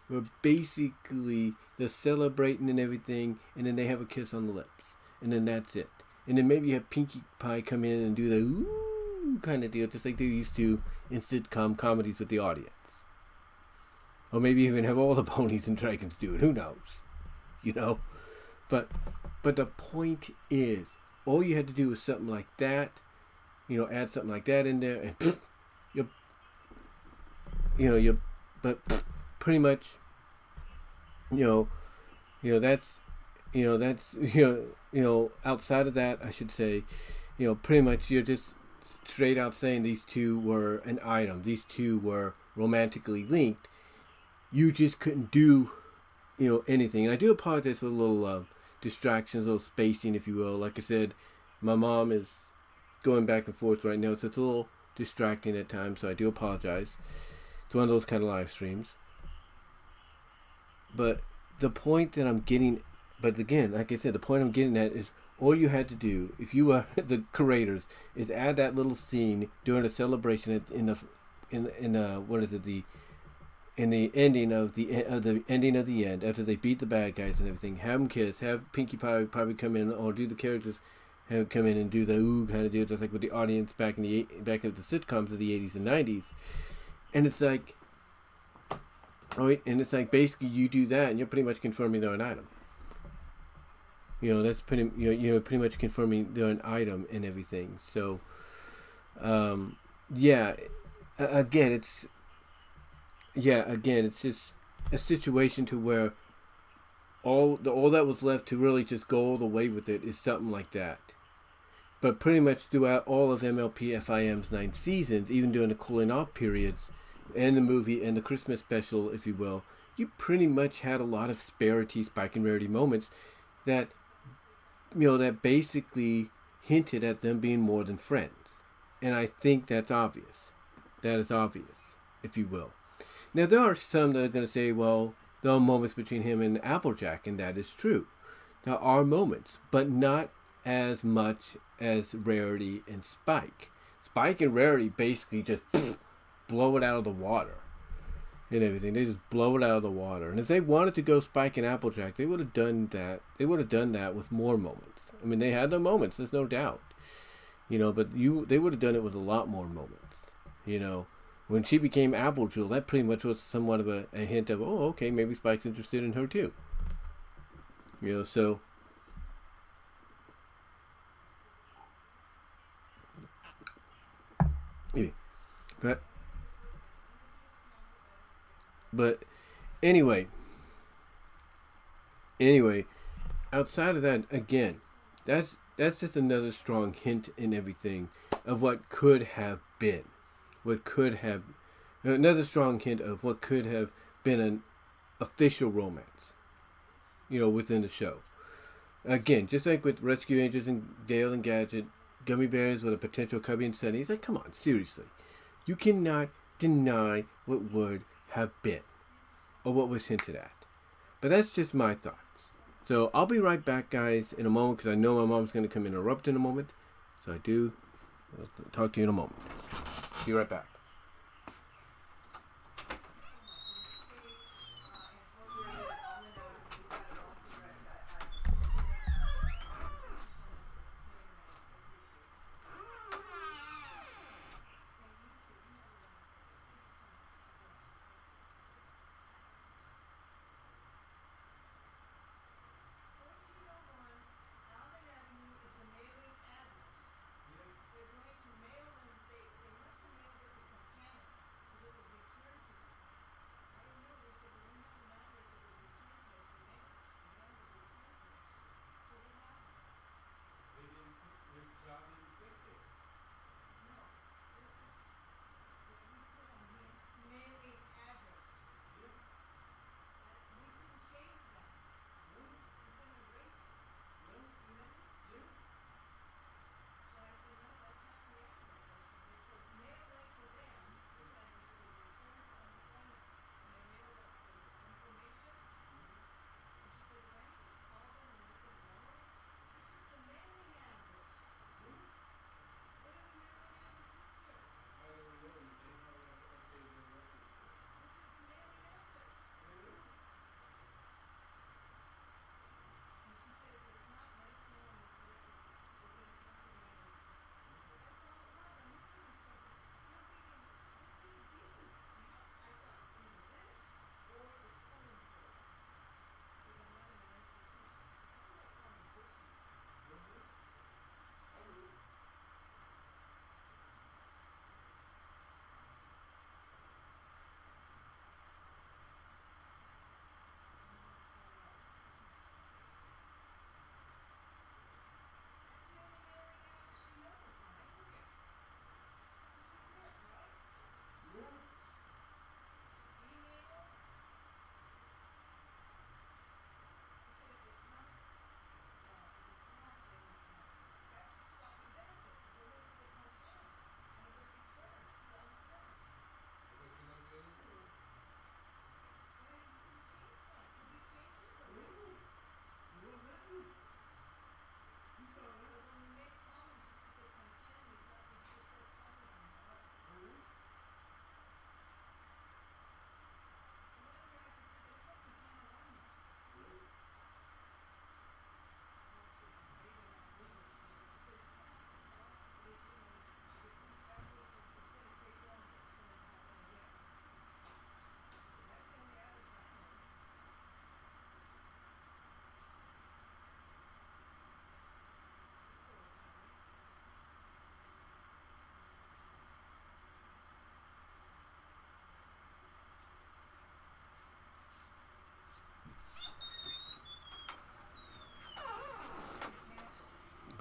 A: where basically they're celebrating and everything, and then they have a kiss on the lips, and then that's it. And then maybe you have Pinkie Pie come in and do the ooh kind of deal, just like they used to in sitcom comedies with the audience. Or maybe even have all the ponies and dragons do it. Who knows? But the point is, all you had to do was something like that. Add something like that in there, and but pretty much, that's, outside of that, I should say, pretty much you're just straight out saying these two were an item. These two were romantically linked. You just couldn't do, anything. And I do apologize for a little distractions, a little spacing, if you will. Like I said, my mom is going back and forth right now, so it's a little distracting at times, so I do apologize. It's one of those kind of live streams. But the point that I'm getting, but again, like I said, the point I'm getting at is all you had to do, if you were the creators, is add that little scene during a celebration in the ending of the end, after they beat the bad guys and everything. Have them kiss, have Pinkie Pie probably come in, or do the characters have come in and do the ooh kind of deal, just like with the audience back at the sitcoms of the 80s and 90s. And it's like, basically you do that and you're pretty much confirming they're an item. That's pretty much confirming they're an item and everything. So, again, it's just a situation to where all that was left to really just go all the way with it is something like that. But pretty much throughout all of MLP FIM's 9 seasons, even during the cooling off periods and the movie and the Christmas special, if you will, you pretty much had a lot of spike and rarity moments that, that basically hinted at them being more than friends. And I think that's obvious. That is obvious, if you will. Now, there are some that are going to say, well, there are moments between him and Applejack, and that is true. There are moments, but not as much as Rarity and Spike. Spike and Rarity basically just blow it out of the water and everything. They just blow it out of the water. And if they wanted to go Spike and Applejack, they would have done that. They would have done that with more moments. I mean, they had their moments, there's no doubt. But they would have done it with a lot more moments. When she became Apple Jewel, that pretty much was somewhat of a hint of, oh, okay, maybe Spike's interested in her too. So. But anyway, outside of that, again, that's just another strong hint in everything of what could have been. Another strong hint of what could have been an official romance, within the show. Again, just like with Rescue Angels and Dale and Gadget, Gummy Bears with a potential Cubby and Sunny, it's like, come on, seriously. You cannot deny what would have been, or what was hinted at. But that's just my thoughts. So I'll be right back, guys, in a moment, because I know my mom's going to come interrupt in a moment. So I'll talk to you in a moment. Be right back.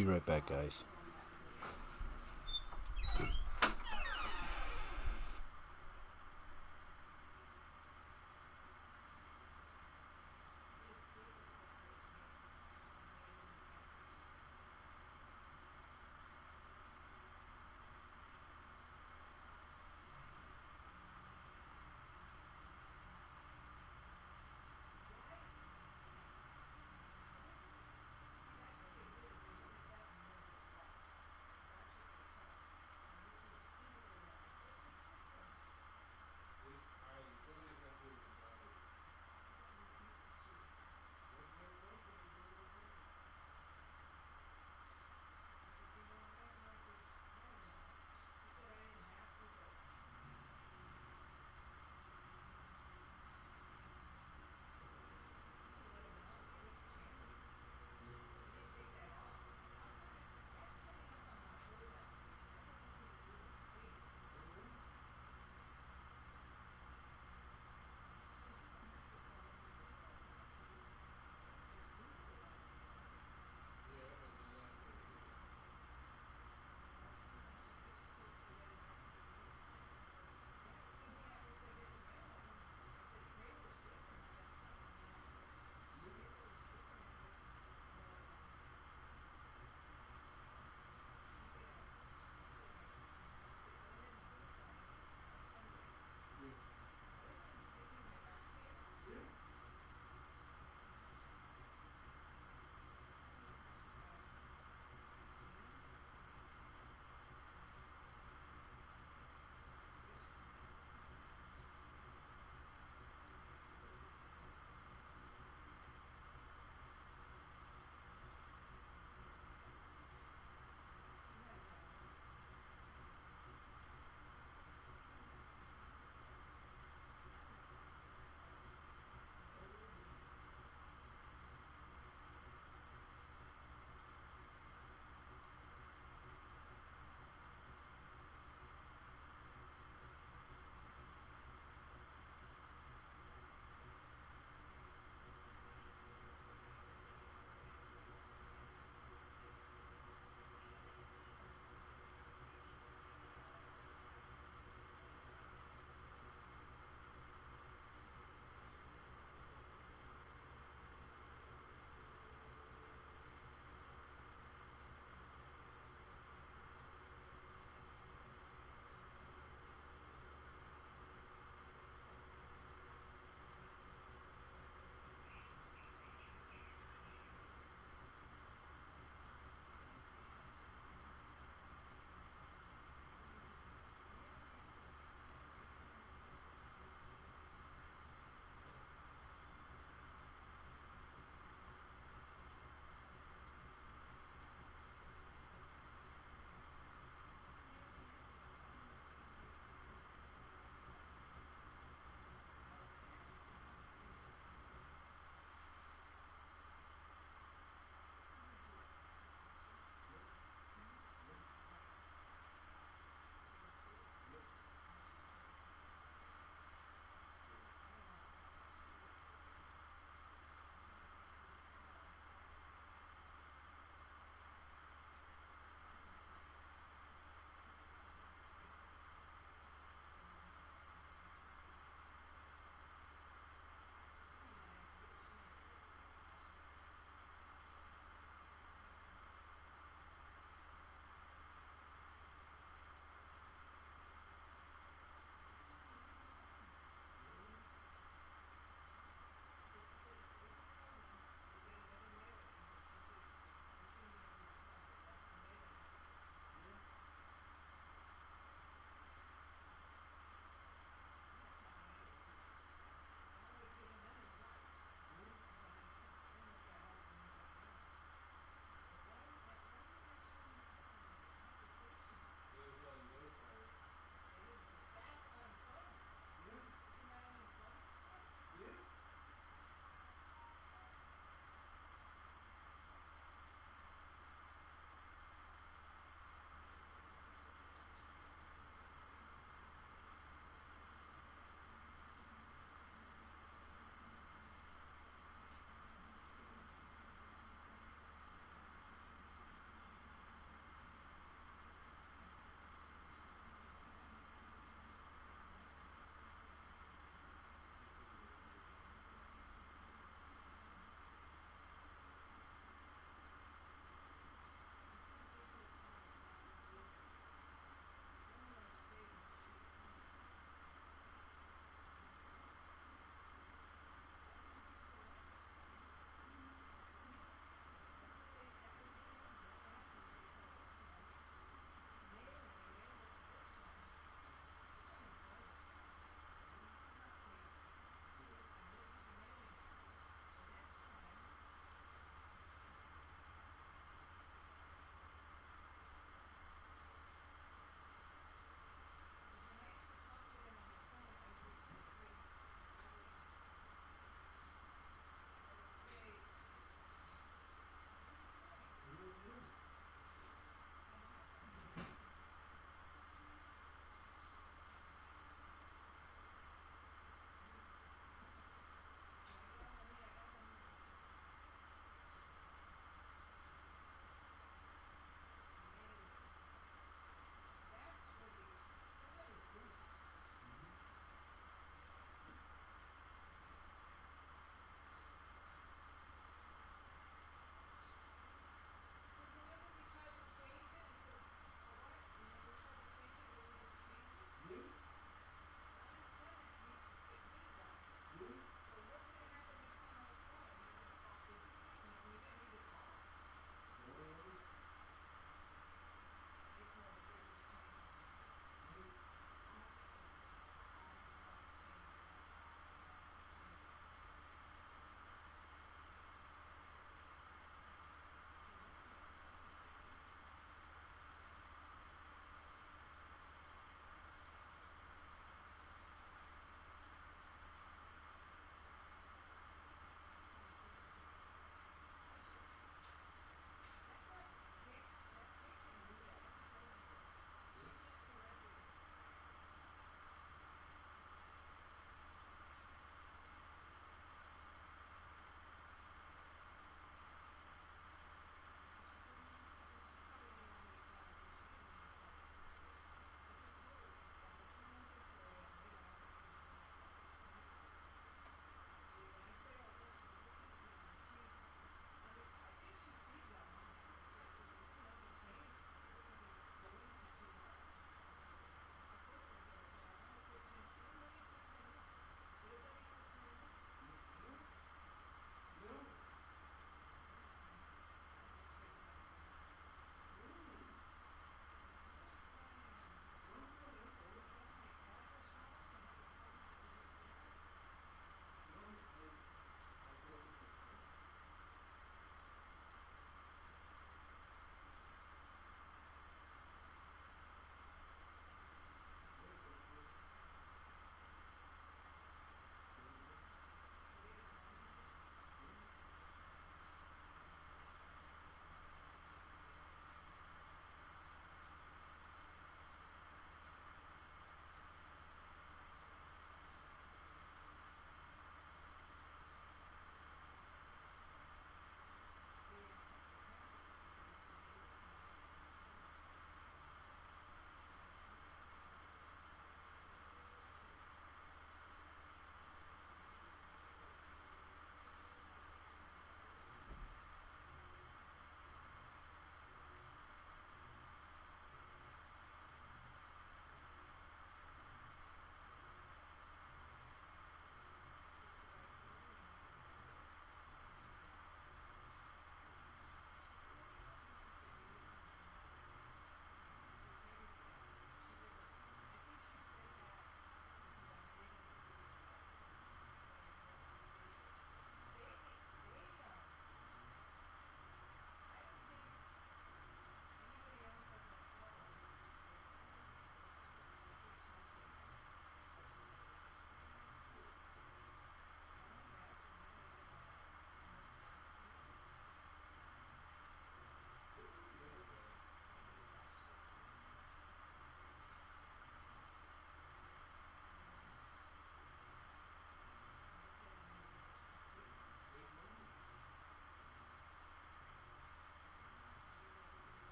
A: Be right back, guys.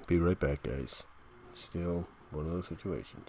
A: Be right back, guys. Still one of those situations.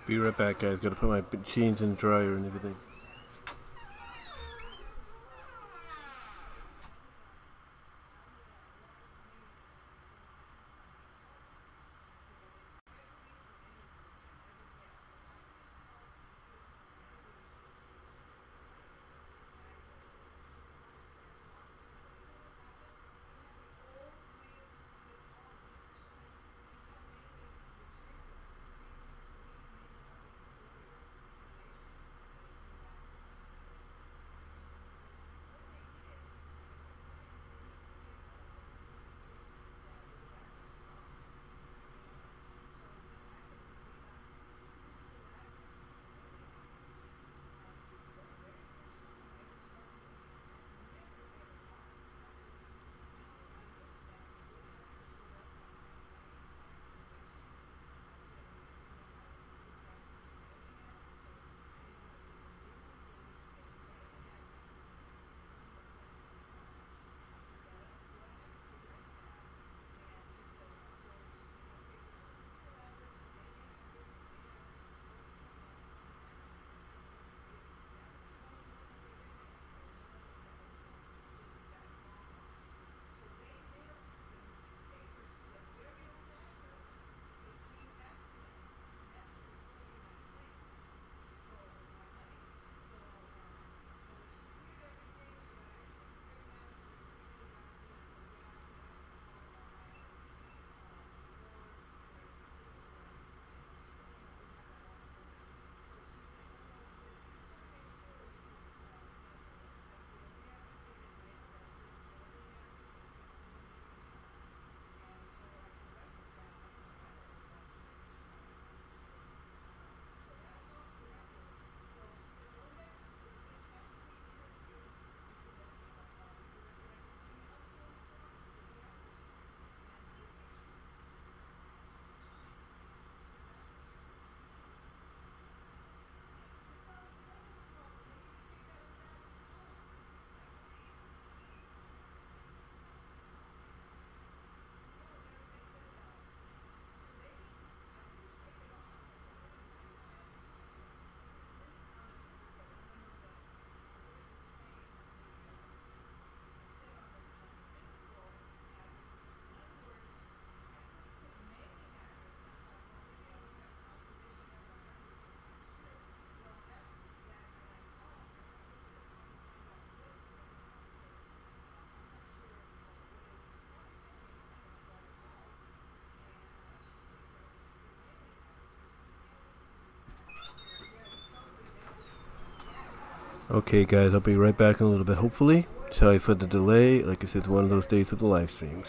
A: Be right back, guys. Gotta put my jeans in the dryer and everything. Okay, guys, I'll be right back in a little bit, hopefully. Sorry for the delay. Like I said, it's one of those days with the live streams.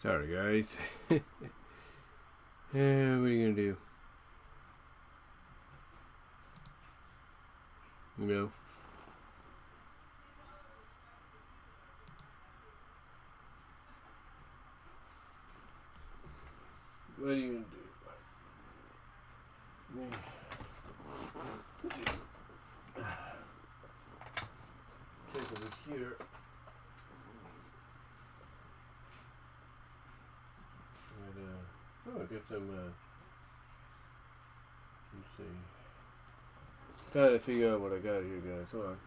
A: Sorry, guys. What are you gonna do? You know? What are you gonna do? Take over here. And, oh, I got some, let's see. Gotta figure out what I got here, guys. Hold on.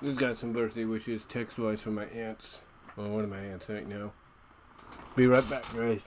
A: Just got some birthday wishes text-wise from my aunts. Well, one of my aunts right now. Be right back, guys.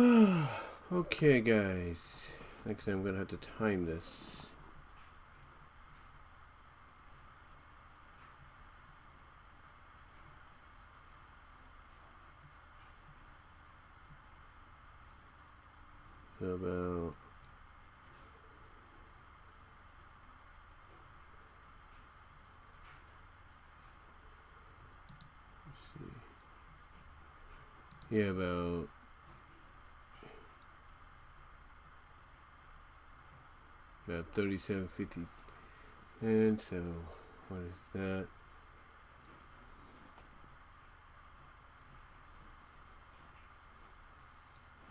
A: Okay, guys. Next time I'm gonna have to time this. So about yeah, about 37.50. And so what is that?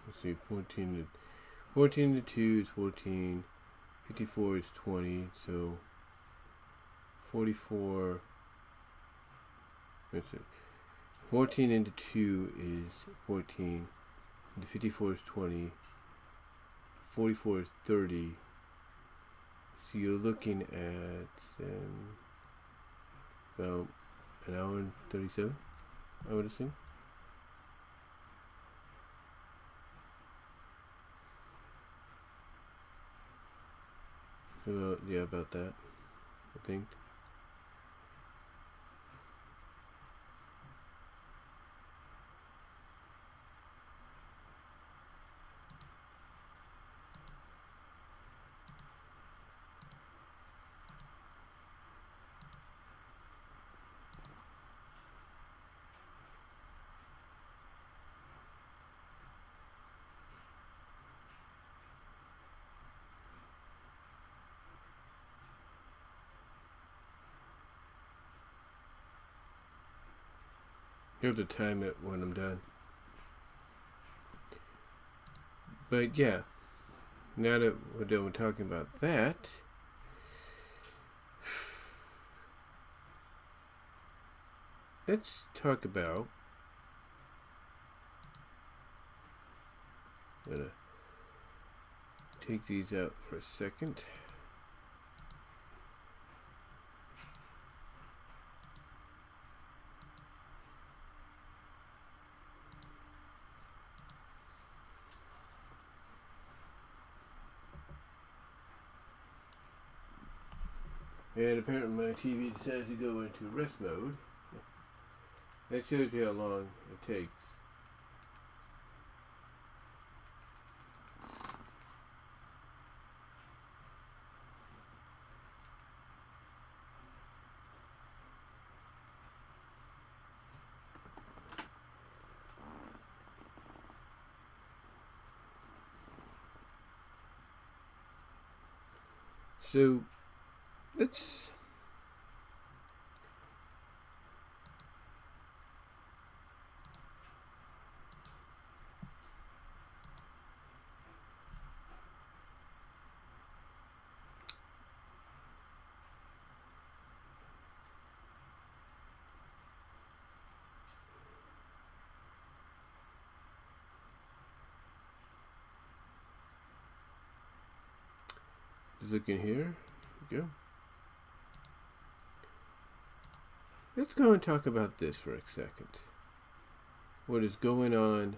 A: Let's see, 14 to 2 is 14. 54 is 20, so 44. Let's see. 14 into 2 is 14. Into 54 is 20. 44 is 30. So you're looking at about an hour and 37, I would assume. So yeah, about that, I think. You have to time it when I'm done. But yeah, now that we're done with talking about that, let's talk about I'm gonna take these out for a second. And apparently my TV decided to go into rest mode. That shows you how long it takes. So let's look in here. Go. Let's go and talk about this for a second. What is going on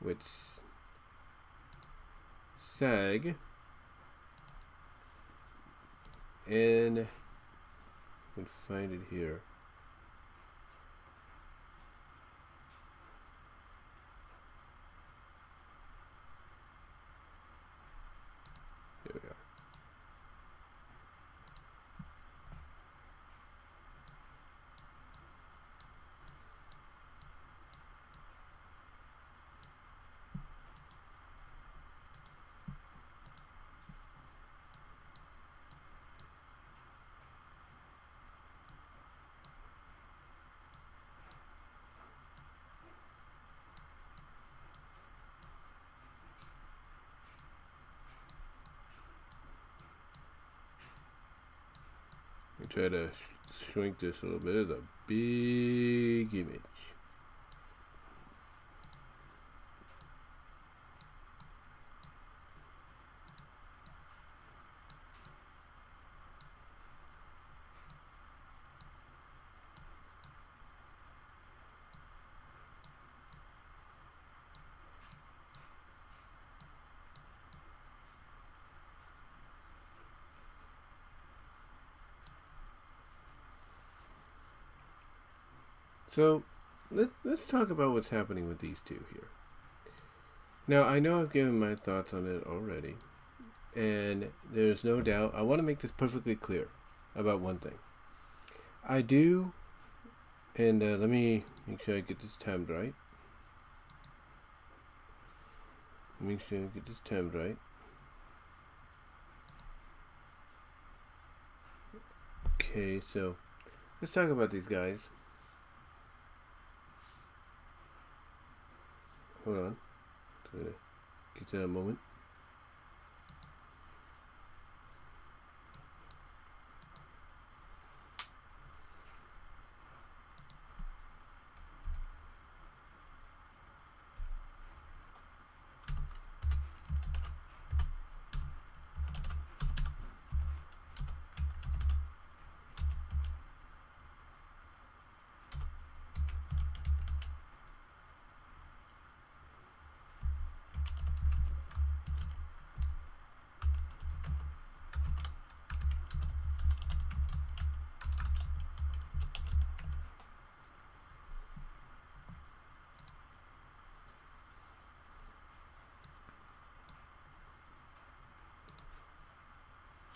A: with SAG and I can find it here. There we are. Try to shrink this a little bit. It's a big image. So let's talk about what's happening with these two here. Now, I know I've given my thoughts on it already, and there's no doubt. I want to make this perfectly clear about one thing. I do, and let me make sure I get this timed right. Make sure I get this timed right. Okay, so let's talk about these guys. Hold on. Get that a moment.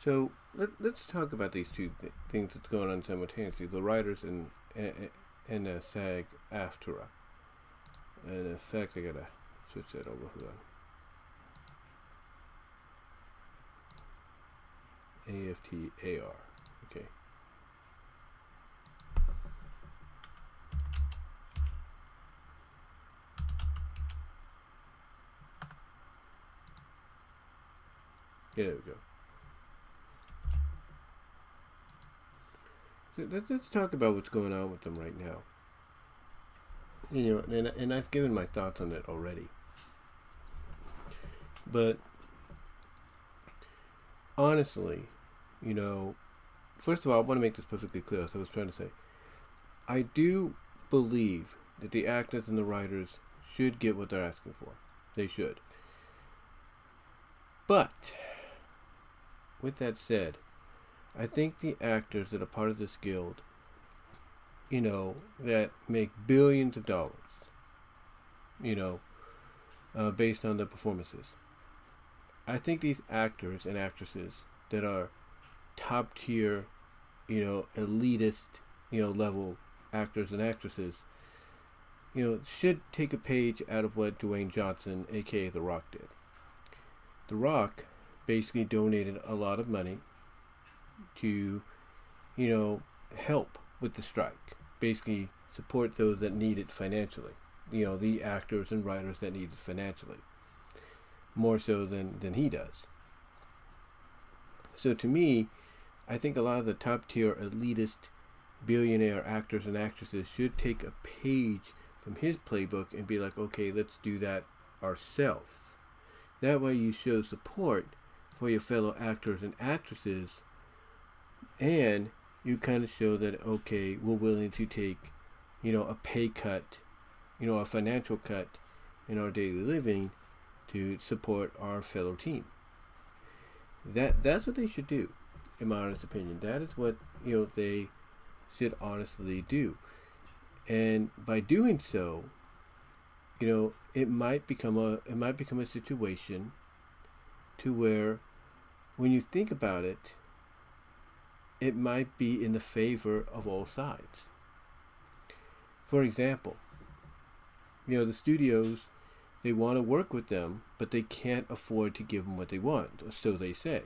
A: So let's talk about these two things that's going on simultaneously: the writers and SAG-AFTRA. And in fact, I gotta switch that over. Hold on. AFTAR. Okay. Yeah, there we go. So let's talk about what's going on with them right now. You know, and I've given my thoughts on it already. But honestly, you know, first of all, I want to make this perfectly clear. As I was trying to say, I do believe that the actors and the writers should get what they're asking for. They should. But with that said, I think the actors that are part of this guild, you know, that make billions of dollars, you know, based on their performances. I think these actors and actresses that are top tier, you know, elitist, you know, level actors and actresses, you know, should take a page out of what Dwayne Johnson, aka The Rock, did. The Rock basically donated a lot of money to, you know, help with the strike. Basically support those that need it financially. You know, the actors and writers that need it financially. More so than he does. So to me, I think a lot of the top tier elitist billionaire actors and actresses should take a page from his playbook and be like, okay, let's do that ourselves. That way you show support for your fellow actors and actresses, and you kind of show that, okay, we're willing to take, you know, a pay cut, you know, a financial cut in our daily living to support our fellow team. That's what they should do, in my honest opinion. That is what, you know, they should honestly do. And by doing so, you know, it might become a situation to where, when you think about it, it might be in the favor of all sides. For example, you know, the studios, they want to work with them, but they can't afford to give them what they want, or so they say.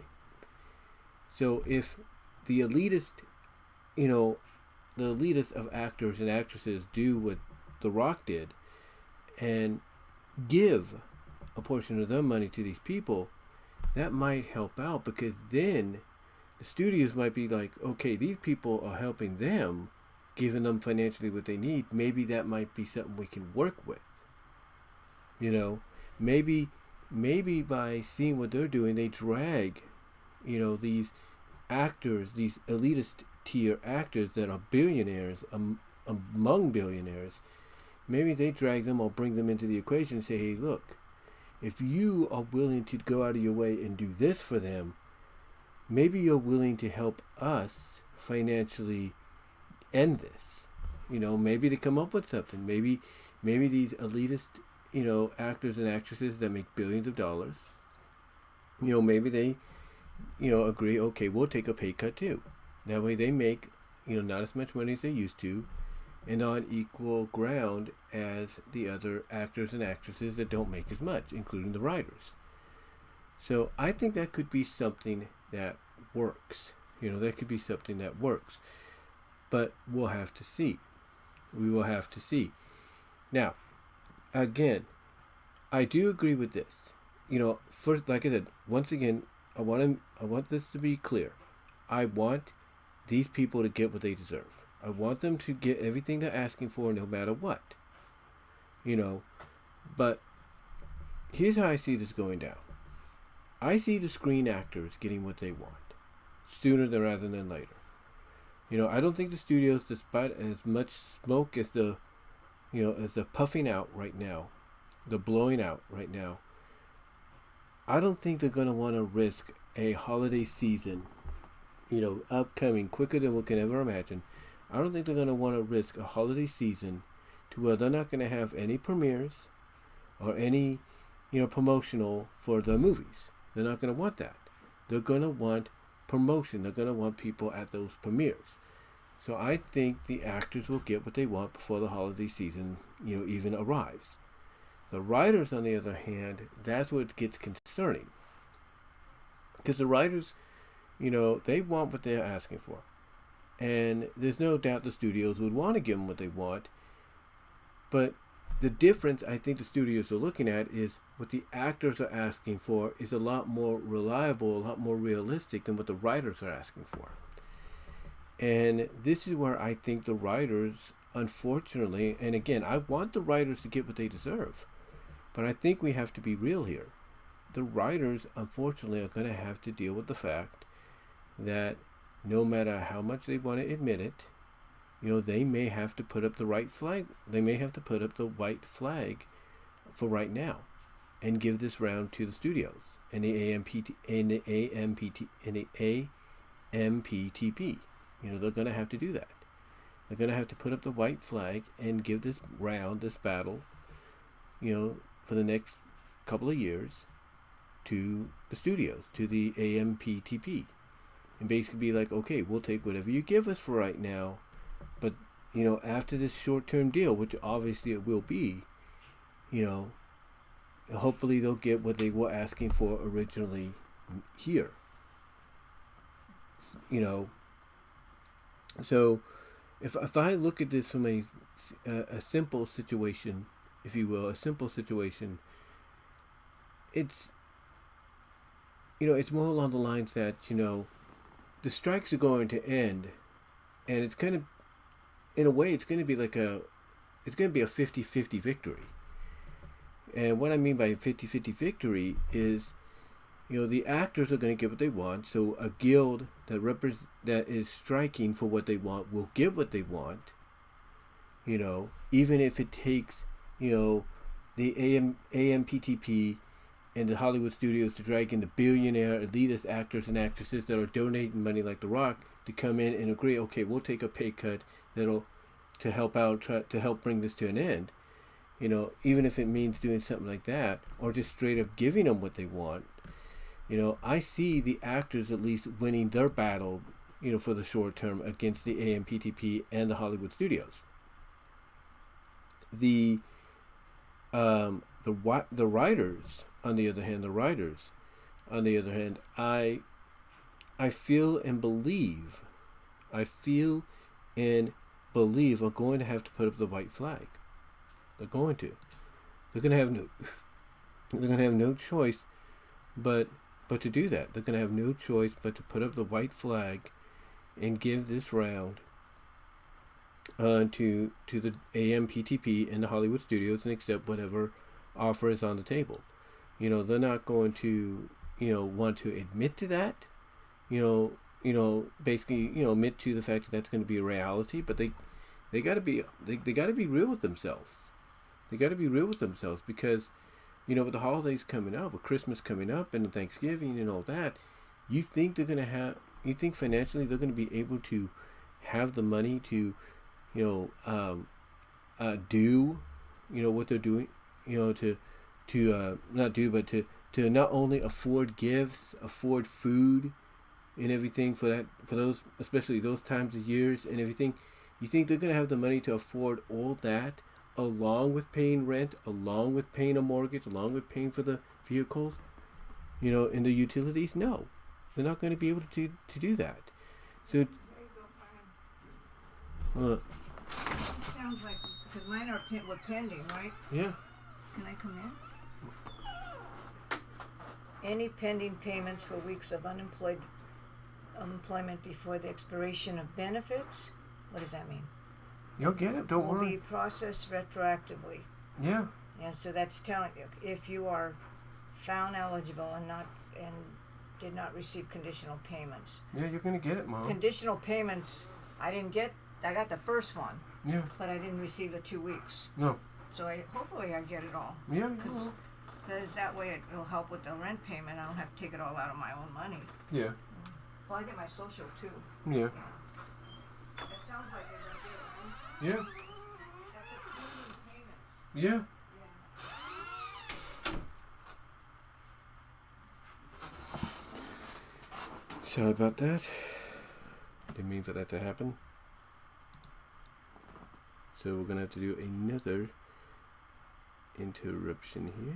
A: So if the elitist, you know, the elitist of actors and actresses do what The Rock did and give a portion of their money to these people, that might help out, because then the studios might be like, okay, these people are helping them, giving them financially what they need. Maybe that might be something we can work with. You know, maybe by seeing what they're doing, they drag, you know, these actors, these elitist tier actors that are billionaires, among billionaires. Maybe they drag them or bring them into the equation and say, hey, look, if you are willing to go out of your way and do this for them, maybe you're willing to help us financially end this. Maybe they come up with something. Maybe these elitist, actors and actresses that make billions of dollars, maybe they, agree, okay, we'll take a pay cut too. That way they make, not as much money as they used to, and on equal ground as the other actors and actresses that don't make as much, including the writers. So I think that could be something that works. That could be something that works. But we'll have to see. We will have to see. Now, again, I do agree with this. First, like I said, once again, I want this to be clear. I want these people to get what they deserve. I want them to get everything they're asking for, no matter what. But here's how I see this going down. I see the screen actors getting what they want sooner rather than later. I don't think the studios, despite as much smoke as the puffing out right now, the blowing out right now, I don't think they're going to want to risk a holiday season, upcoming quicker than we can ever imagine. I don't think they're going to want to risk a holiday season to where they're not going to have any premieres or any, promotional for the movies. They're not going to want that. They're going to want promotion. They're going to want people at those premieres. So I think the actors will get what they want before the holiday season, even arrives. The writers, on the other hand, that's what gets concerning. Because the writers, they want what they're asking for. And there's no doubt the studios would want to give them what they want. But the difference I think the studios are looking at is what the actors are asking for is a lot more reliable, a lot more realistic than what the writers are asking for. And this is where I think the writers, unfortunately, and again, I want the writers to get what they deserve, but I think we have to be real here. The writers, unfortunately, are going to have to deal with the fact that no matter how much they want to admit it, they may have to put up the right flag. They may have to put up the white flag for right now and give this round to the studios and the AMPTP. They're going to have to do that. They're going to have to put up the white flag and give this round, this battle, for the next couple of years to the studios, to the AMPTP. And basically be like, okay, we'll take whatever you give us for right now. But, after this short-term deal, which obviously it will be, hopefully they'll get what they were asking for originally here. So if I look at this from a simple situation, if you will, it's it's more along the lines that, the strikes are going to end, and it's kind of, in a way, it's going to be a 50-50 victory. And what I mean by a 50-50 victory is, the actors are going to get what they want. So a guild that is striking for what they want will get what they want. Even if it takes, the AMPTP and the Hollywood studios to drag in the billionaire elitist actors and actresses that are donating money like The Rock to come in and agree, okay, we'll take a pay cut to help bring this to an end. Even if it means doing something like that, or just straight up giving them what they want. I see the actors at least winning their battle, for the short term against the AMPTP and the Hollywood studios. The writers, on the other hand, I feel and believe are going to have to put up the white flag. They're going to. They're going to have no choice but to do that. They're going to have no choice but to put up the white flag and give this round to the AMPTP and the Hollywood studios and accept whatever offer is on the table. They're not going to, want to admit to that, basically, admit to the fact that that's going to be a reality, but they got to be real with themselves. They got to be real with themselves because, with the holidays coming up, with Christmas coming up and Thanksgiving and all that, you think financially they're going to be able to have the money to, do, what they're doing, to not do, but to not only afford gifts, afford food and everything for those, especially those times of years and everything. You think they're going to have the money to afford all that, along with paying rent, along with paying a mortgage, along with paying for the vehicles, and the utilities? No, they're not going to be able to do that. So,
B: There you go, Brian.
A: uh,
B: It sounds like, because mine were pending, right?
A: yeah,
B: Can I come in? Any pending payments for weeks of unemployment before the expiration of benefits? What does that mean?
A: you'll get it. Don't
B: Will
A: worry.
B: be processed retroactively.
A: Yeah,
B: And so that's telling you, if you are found eligible and did not receive conditional payments.
A: yeah, you're going to get it, Mom.
B: Conditional payments, I got the first one,
A: Yeah,
B: but I didn't receive the 2 weeks.
A: no,
B: So hopefully I get it all.
A: yeah, you will.
B: Because that way it'll help with the rent payment. I don't have to take it all out of my own money.
A: Yeah,
B: Well, I get my social too.
A: yeah,
B: That sounds like you're going to get it, right?
A: yeah,
B: That's a pending payments.
A: yeah. Sorry about that. Didn't mean for that to happen. So we're gonna have to do another interruption here.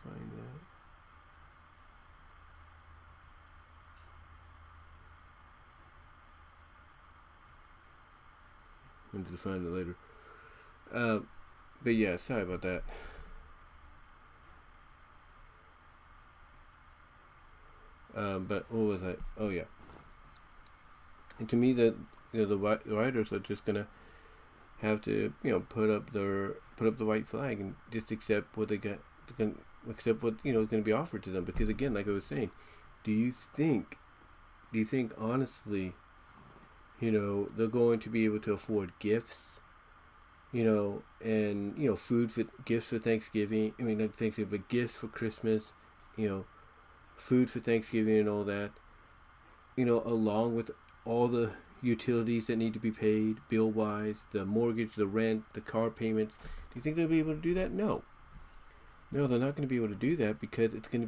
A: Find that. I'm going to find it later. But yeah, sorry about that. But what was I? Oh yeah. And to me, that the writers are just gonna have to put up the white flag and just accept what they got, accept what is going to be offered to them. Because again, like I was saying, do you think honestly, they're going to be able to afford gifts, and food for gifts for Thanksgiving? I mean, not Thanksgiving, but gifts for Christmas, food for Thanksgiving and all that, along with all the utilities that need to be paid, bill-wise, the mortgage, the rent, the car payments. Do you think they'll be able to do that? No, they're not going to be able to do that, because it's going to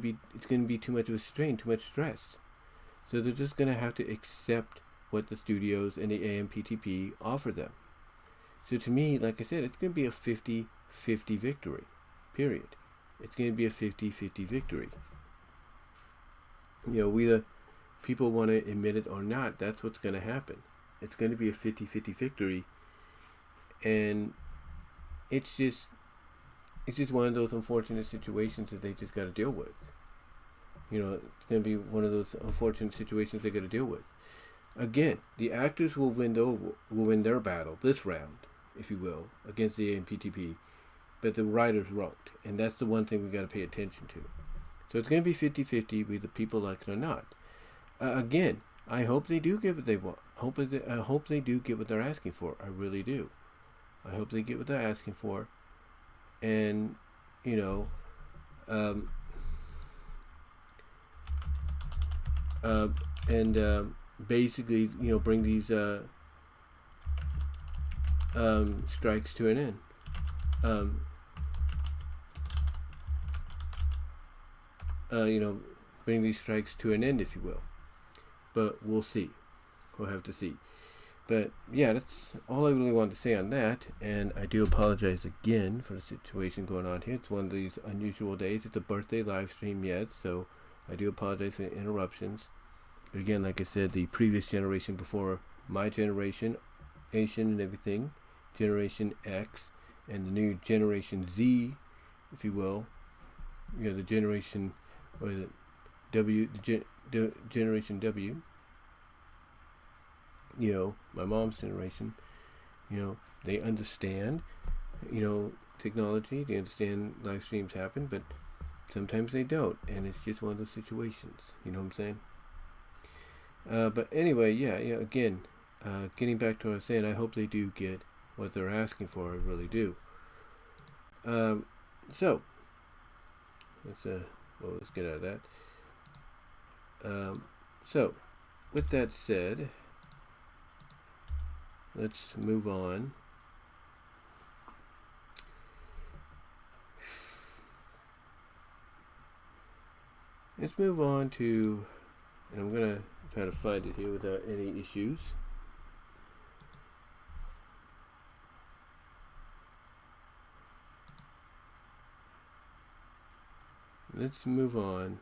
A: be too much of a strain, too much stress. So they're just going to have to accept what the studios and the AMPTP offer them. So to me, like I said, it's going to be a 50-50 victory, period. It's going to be a 50-50 victory. We the people want to admit it or not, that's what's going to happen. It's going to be a 50-50 victory, and it's just one of those unfortunate situations that they just got to deal with. It's going to be one of those unfortunate situations they got to deal with. Again, the actors will win their battle this round, if you will, against the AMPTP, but the writers won't, and that's the one thing we got to pay attention to. So it's going to be 50-50 whether people like it or not. Again, I hope they do get what they want. I hope they do get what they're asking for. I really do. I hope they get what they're asking for, and basically bring these strikes to an end. Bring these strikes to an end, if you will. But we'll see. We'll have to see. But yeah, that's all I really wanted to say on that. And I do apologize again for the situation going on here. It's one of these unusual days. It's a birthday live stream yet, so I do apologize for the interruptions. But again, like I said, the previous generation before my generation, Asian and everything, Generation X, and the new Generation Z, if you will, the generation, or the Generation W, my mom's generation, they understand, technology, they understand live streams happen, but sometimes they don't, and it's just one of those situations, you know what I'm saying? But anyway, again, getting back to what I was saying, I hope they do get what they're asking for. I really do. So let's get out of that. So with that said, let's move on. Let's move on to, and I'm going to try to find it here without any issues. Let's move on.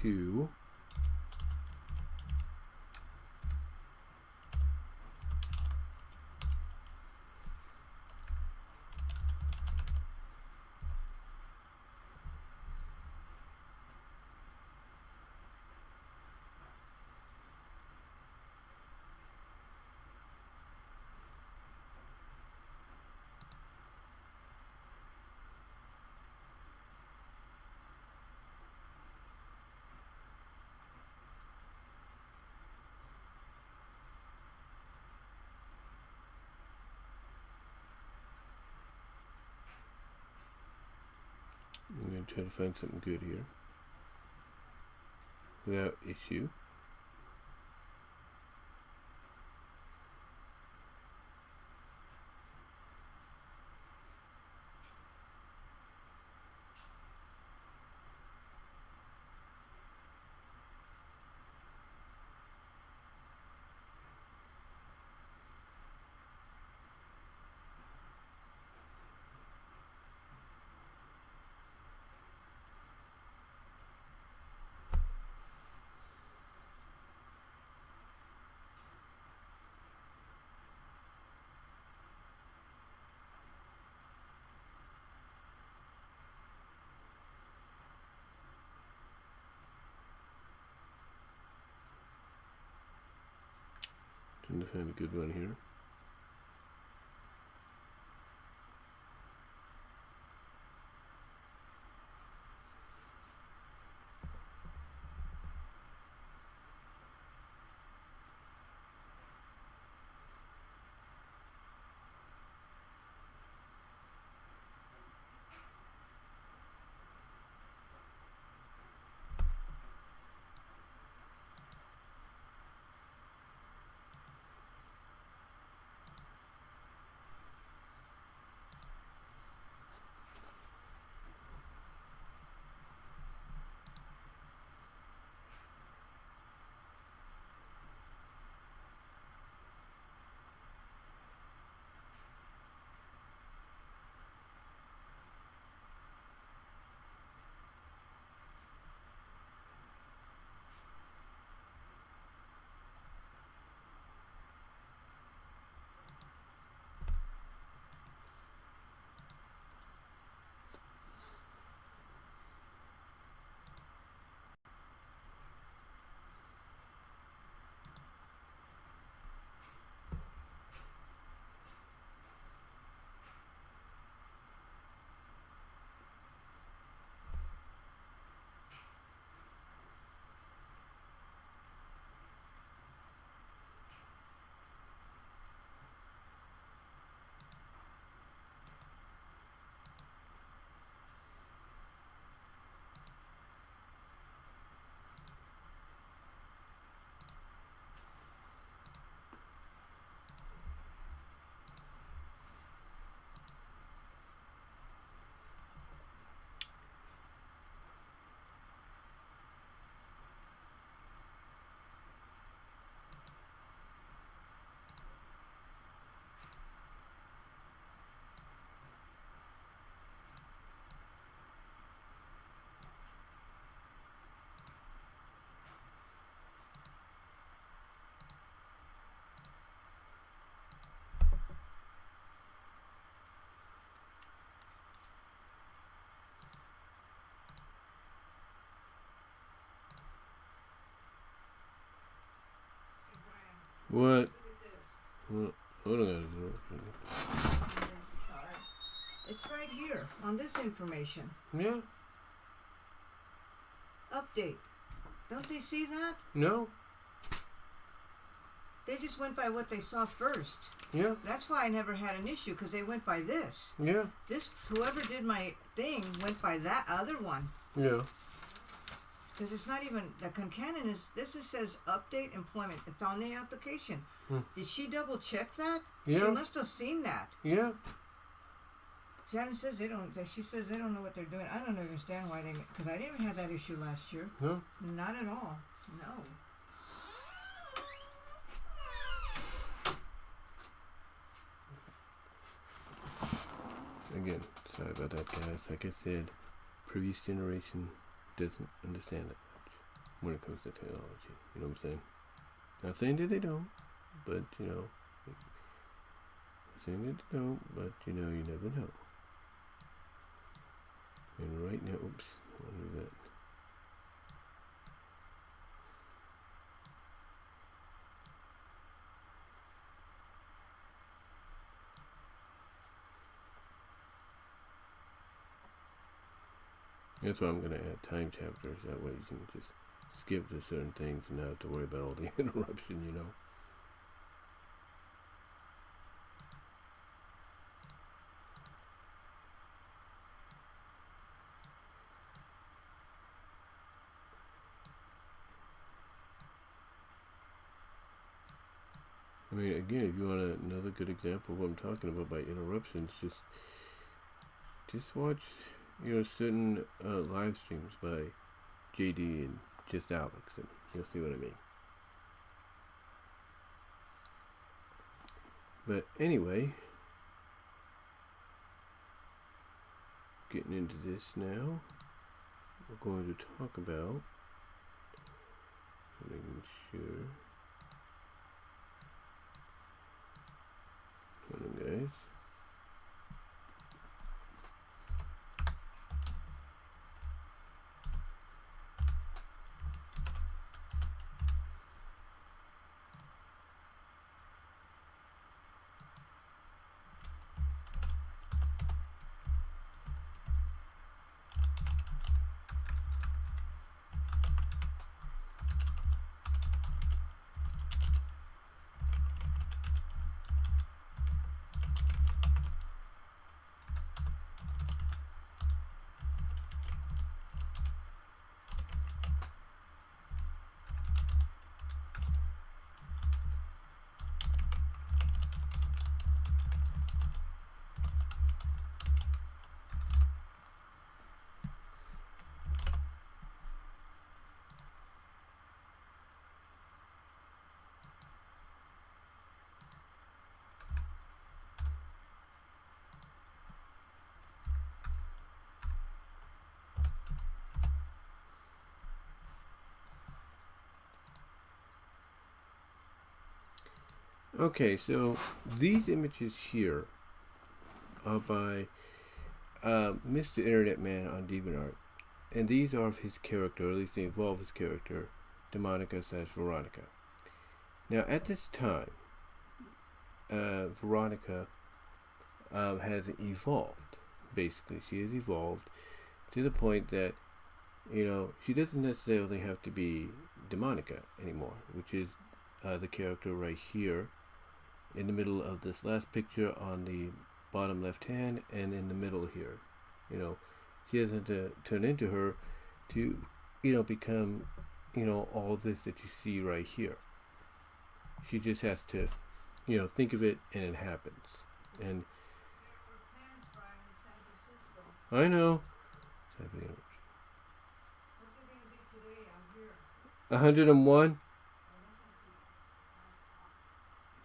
A: To I'm going to try to find something good here without issue. Trying to find a good one here. What? What am I gonna do?
B: It's right here on this information.
A: Yeah.
B: update. Don't they see that?
A: No.
B: They just went by what they saw first.
A: Yeah.
B: That's why I never had an issue, because they went by this.
A: Yeah.
B: Whoever did my thing went by that other one.
A: Yeah.
B: Because it's not even, the Concanon is, says update employment. It's on the application. Did she double check that?
A: Yeah.
B: She must have seen that.
A: Yeah.
B: Shannon says she says they don't know what they're doing. I don't understand why because I didn't have that issue last year.
A: No.
B: Not at all. No.
A: Again, sorry about that, guys. Like I said, previous generation doesn't understand it much when it comes to technology. You know what I'm saying? Not saying that they don't, but saying that they don't, but you never know. And right now, oops, I want to do that. That's why I'm going to add time chapters. That way you can just skip to certain things and not have to worry about all the interruption, I mean, again, if you want another good example of what I'm talking about by interruptions, just watch certain live streams by JD and just Alex, and you'll see what I mean. But anyway, getting into this now, we're going to talk about, making sure, hold on, guys. Okay, so these images here are by Mr. Internet Man on DeviantArt, and these are of his character, or at least they involve his character, Demonica/Veronica. Now, at this time, Veronica has evolved. Basically, she has evolved to the point that she doesn't necessarily have to be Demonica anymore, which is the character right here in the middle of this last picture on the bottom left hand, and in the middle here. She doesn't turn into her to become all this that you see right here. She just has to think of it, and it happens. And I know. What's it going to be today? I'm here. 101.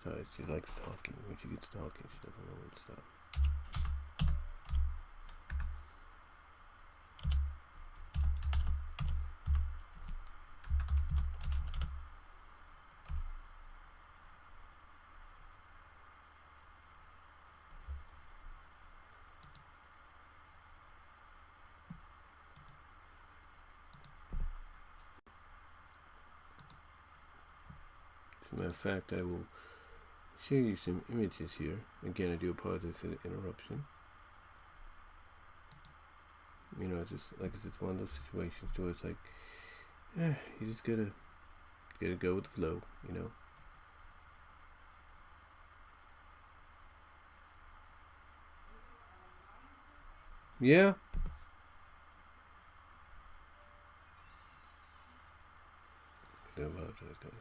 A: So she likes talking. When she gets talking, she doesn't know when to stop. As a matter of fact, I will show you some images here. Again, I do apologize for the interruption. It's just like I said, it's one of those situations where it's like You just gotta go with the flow, you know. Yeah. I apologize, guys.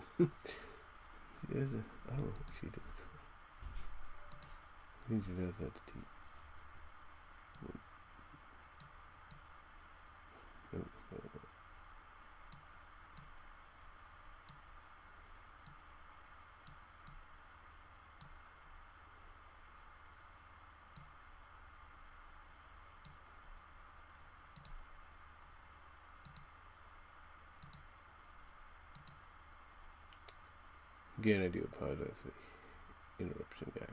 A: I don't know what she does. I think she does that to teach. Again, I do apologize for the interruption, guys.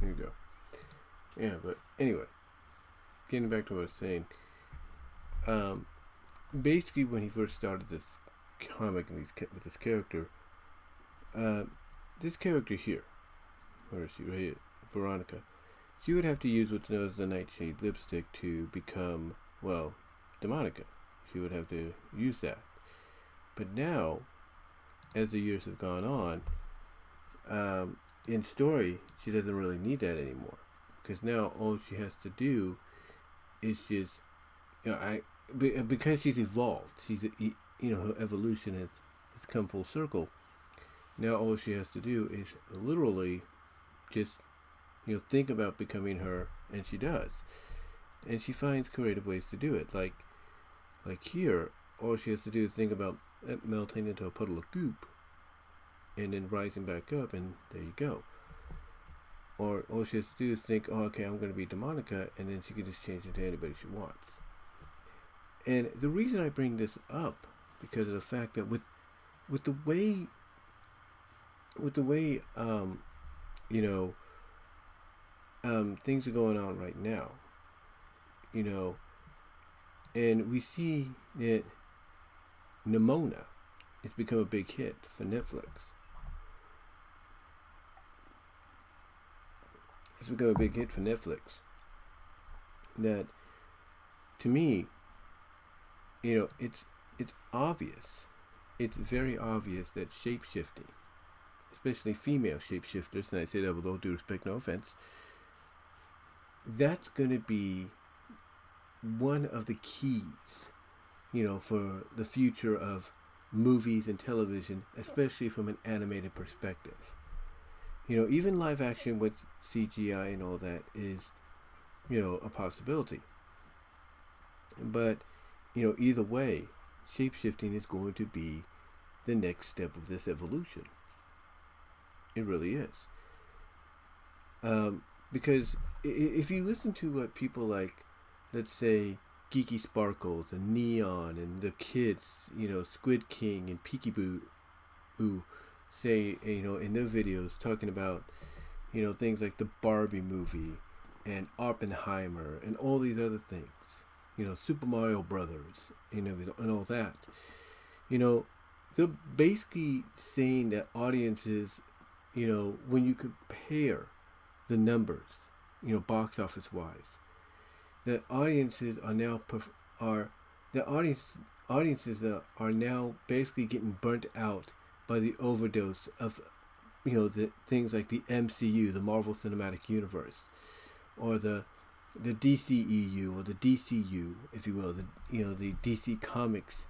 A: There you go. Yeah, but anyway, getting back to what I was saying. Basically, when he first started this comic and with this character here, where is she? Right here, Veronica. She would have to use what's known as the nightshade lipstick to become, well, Demonica. She would have to use that. But now, as the years have gone on, in story, she doesn't really need that anymore, because now all she has to do is just, because she's evolved, her evolution has come full circle. Now all she has to do is literally just, think about becoming her, and she does, and she finds creative ways to do it. Like here, all she has to do is think about melting into a puddle of goop, and then rising back up, and there you go. Or all she has to do is think, oh, okay, I'm going to be Demonica, and then she can just change into anybody she wants. And the reason I bring this up, because of the fact that with the way things are going on right now, and we see that Nimona has become a big hit for Netflix. It's become a big hit for Netflix. That, to me, it's obvious. It's very obvious that shapeshifting, especially female shapeshifters, and I say that with all due respect, no offense, that's going to be one of the keys, for the future of movies and television, especially from an animated perspective. Even live action with CGI and all that is, a possibility. But, either way, shapeshifting is going to be the next step of this evolution. It really is. Because if you listen to what people like, let's say, Geeky Sparkles and Neon and the kids, Squid King and Peekaboo, who say, in their videos talking about, things like the Barbie movie and Oppenheimer and all these other things, Super Mario Brothers, and all that, they're basically saying that audiences, when you compare the numbers, box office wise, that audiences are now audiences are now basically getting burnt out by the overdose of the things like the MCU, the Marvel Cinematic Universe, or the DCEU, or the DCU, if you will, the DC Comics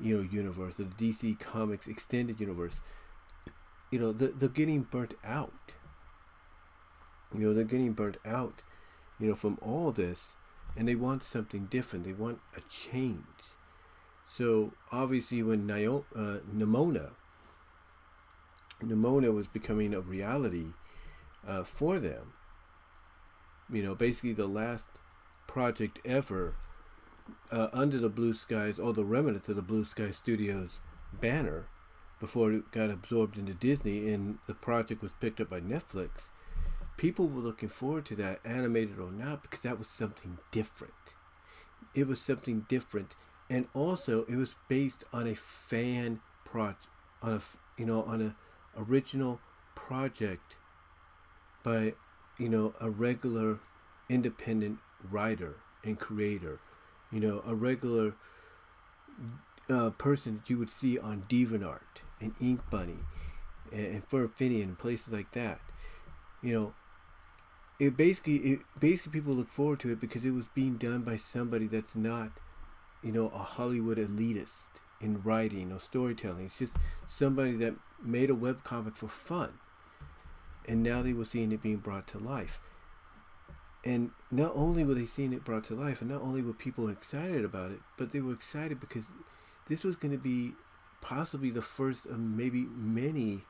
A: universe, or the DC Comics extended universe. They're getting burnt out. They're getting burnt out, from all this, and they want something different. They want a change. So obviously, when Nimona was becoming a reality for them, basically the last project ever under the Blue Skies, or the remnants of the Blue Sky Studios banner, before it got absorbed into Disney and the project was picked up by Netflix. People were looking forward to that, animated or not, because that was something different. It was something different, and also it was based on a fan project, on a original project by a regular independent writer and creator, a regular person that you would see on DeviantArt and Ink Bunny and Furfinian and places like that. It basically people look forward to it because it was being done by somebody that's not, a Hollywood elitist in writing or storytelling. It's just somebody that made a webcomic for fun, and now they were seeing it being brought to life. And not only were they seeing it brought to life, and not only were people excited about it, but they were excited because this was going to be possibly the first of maybe many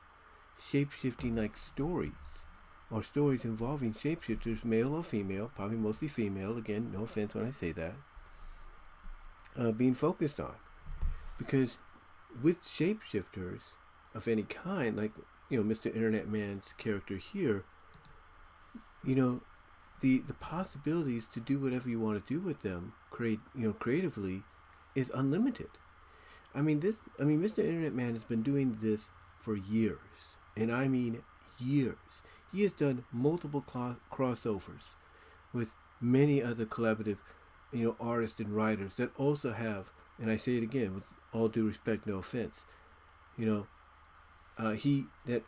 A: shape-shifting like stories, or stories involving shapeshifters, male or female, probably mostly female, again, no offense when I say that, being focused on. Because with shapeshifters of any kind, like, Mr. Internet Man's character here, the possibilities to do whatever you want to do with them, creatively, is unlimited. Mr. Internet Man has been doing this for years, and I mean years. He has done multiple crossovers with many other collaborative, artists and writers that also have, and I say it again with all due respect, no offense, that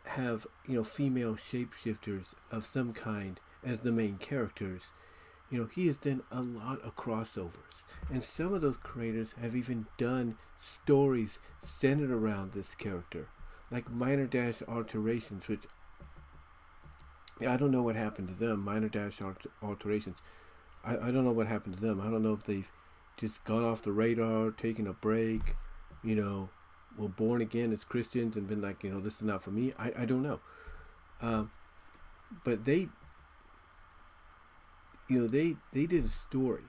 A: have, female shapeshifters of some kind as the main characters. He has done a lot of crossovers, and some of those creators have even done stories centered around this character, like Minor Dash Alterations, which I don't know what happened to them. Minor Dash Alterations, I don't know what happened to them. I don't know if they've just gone off the radar, taken a break, were born again as Christians and been like, this is not for me. I don't know. But they did a story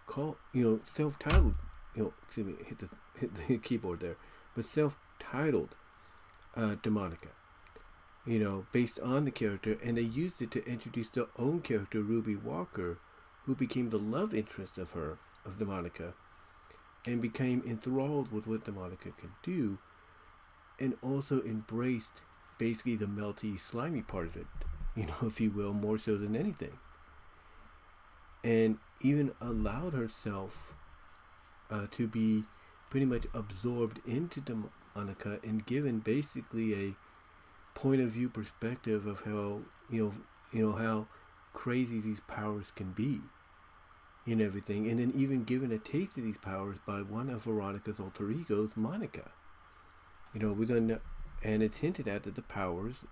A: called, self-titled, excuse me, hit the keyboard there, but self-titled Demonica, based on the character, and they used it to introduce their own character, Ruby Walker, who became the love interest of Demonica, and became enthralled with what Demonica could do, and also embraced basically the melty, slimy part of it, if you will, more so than anything. And even allowed herself to be pretty much absorbed into Demonica and given basically a point of view perspective of how, how crazy these powers can be and everything, and then even given a taste of these powers by one of Veronica's alter egos, Monica. And it's hinted at that the powers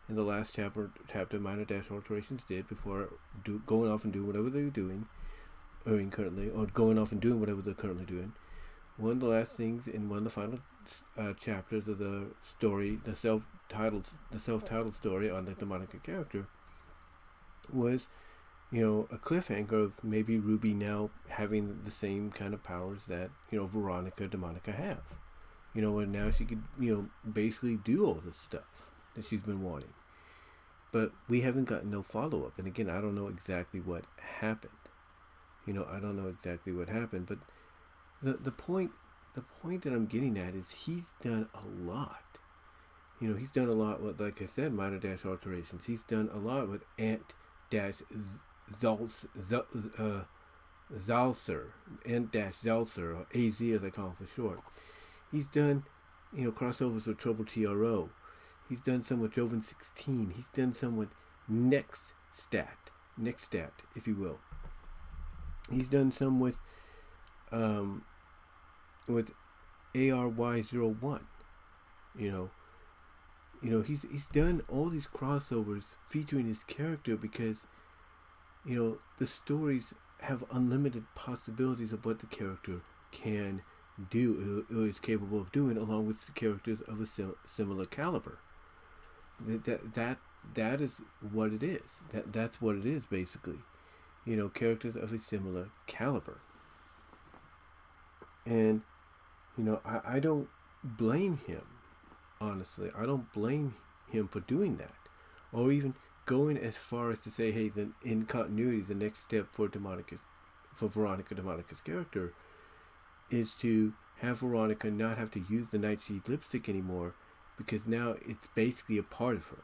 A: in the last chapter Minor Dash Alterations did before going off and doing whatever they were doing, currently, or going off and doing whatever they're currently doing. One of the last things in one of the final chapters of the story, the self-titled story on the Demonica character, was, you know, a cliffhanger of maybe Ruby now having the same kind of powers that, you know, Veronica DeMonica have. You know, and now she could, you know, basically do all this stuff that she's been wanting. But we haven't gotten no follow-up. And again, I don't know exactly what happened. You know, I don't know exactly what happened. But the point that I'm getting at is he's done a lot. You know, he's done a lot with, like I said, minor dash alterations. He's done a lot with Ant dash Zalser, Ant dash Zalser, or AZ as I call him for short. He's done, you know, crossovers with Trouble TRO. He's done some with Joven 16. He's done some with Nextstat, if you will. He's done some with ARY01. You know, he's done all these crossovers featuring his character because, you know, the stories have unlimited possibilities of what the character can do or is capable of doing, along with the characters of a similar caliber. That is what it is. That's what it is, basically. You know, characters of a similar caliber. And, you know, I don't blame him, honestly. I don't blame him for doing that. Or even going as far as to say, hey, then in continuity, the next step for Veronica DeMonica's character is to have Veronica not have to use the Nightshade lipstick anymore, because now it's basically a part of her.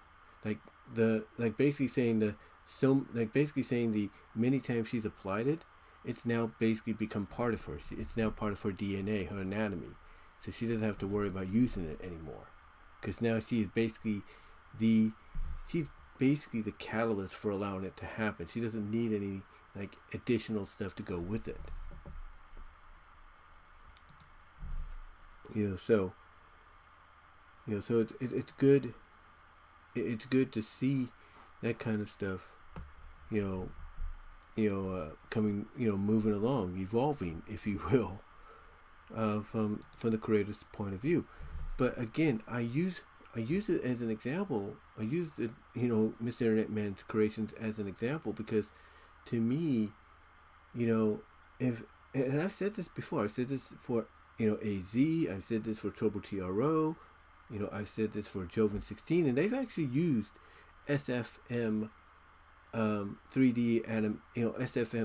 A: Basically saying the many times she's applied it, it's now basically become part of her. It's now part of her DNA, her anatomy. So she doesn't have to worry about using it anymore, because now she's basically the catalyst for allowing it to happen. She doesn't need any like additional stuff to go with it. So it's good. It's good to see that kind of stuff. Coming, moving along, evolving, if you will, from the creator's point of view. But again, I use it as an example. I use the Mr. Internet Man's creations as an example because, to me, and I've said this before. I've said this for AZ. I've said this for Trouble TRO. I've said this for Joven 16, and they've actually used SFM 3D SFM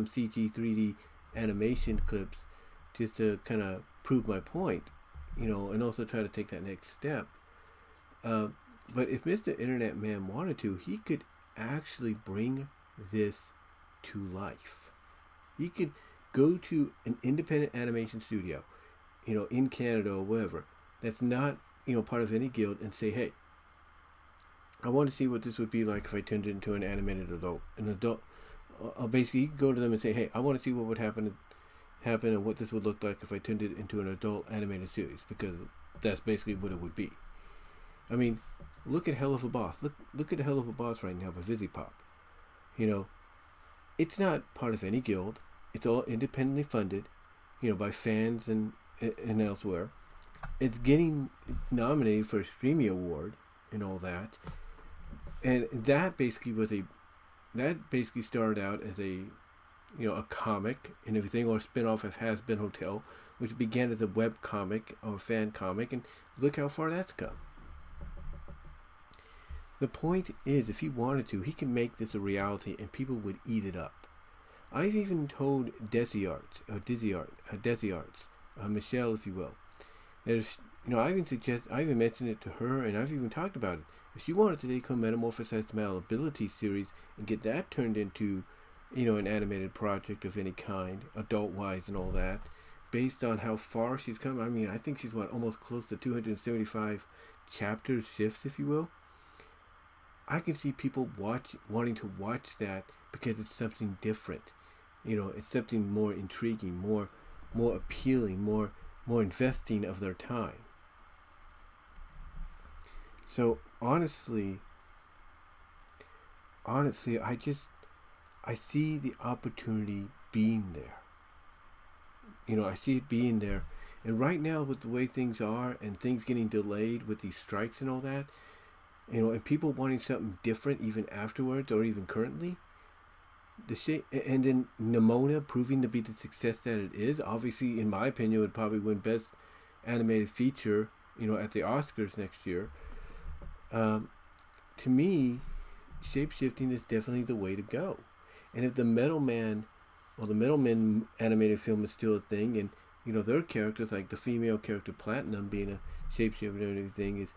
A: CG 3D animation clips just to kind of prove my point, and also try to take that next step. But if Mr. Internet Man wanted to, he could actually bring this to life. He could go to an independent animation studio, in Canada or wherever, that's not, part of any guild, and say, hey, I want to see what this would be like if I turned it into an animated adult. Basically, you can go to them and say, hey, I want to see what would happen and what this would look like if I turned it into an adult animated series, because that's basically what it would be. I mean, look at Hell of a Boss. Look at Hell of a Boss right now by VisiPop. It's not part of any guild. It's all independently funded, by fans and elsewhere. It's getting nominated for a Streamy Award and all that. And that basically started out as a comic and everything, or a spin-off of Has Been Hotel, which began as a web comic or fan comic, and look how far that's come. The point is, if he wanted to, he can make this a reality and people would eat it up. I've even told Desi Arts, Michelle, if you will, there's, I even mentioned it to her, and I've even talked about it. If she wanted to take a Metamorphosized Malleability series and get that turned into, an animated project of any kind, adult-wise and all that, based on how far she's come, I mean, I think she's, almost close to 275 chapters, shifts, if you will. I can see people wanting to watch that because it's something different. It's something more intriguing, more appealing, more investing of their time. So honestly, I see the opportunity being there. I see it being there. And right now, with the way things are and things getting delayed with these strikes and all that, and people wanting something different even afterwards or even currently, the shape, and then Nimona proving to be the success that it is. Obviously, in my opinion, would probably win Best Animated Feature, at the Oscars next year. To me, Shapeshifting is definitely the way to go. And if the Metal Men animated film is still a thing, and their characters, like the female character Platinum being a shapeshifter and everything, is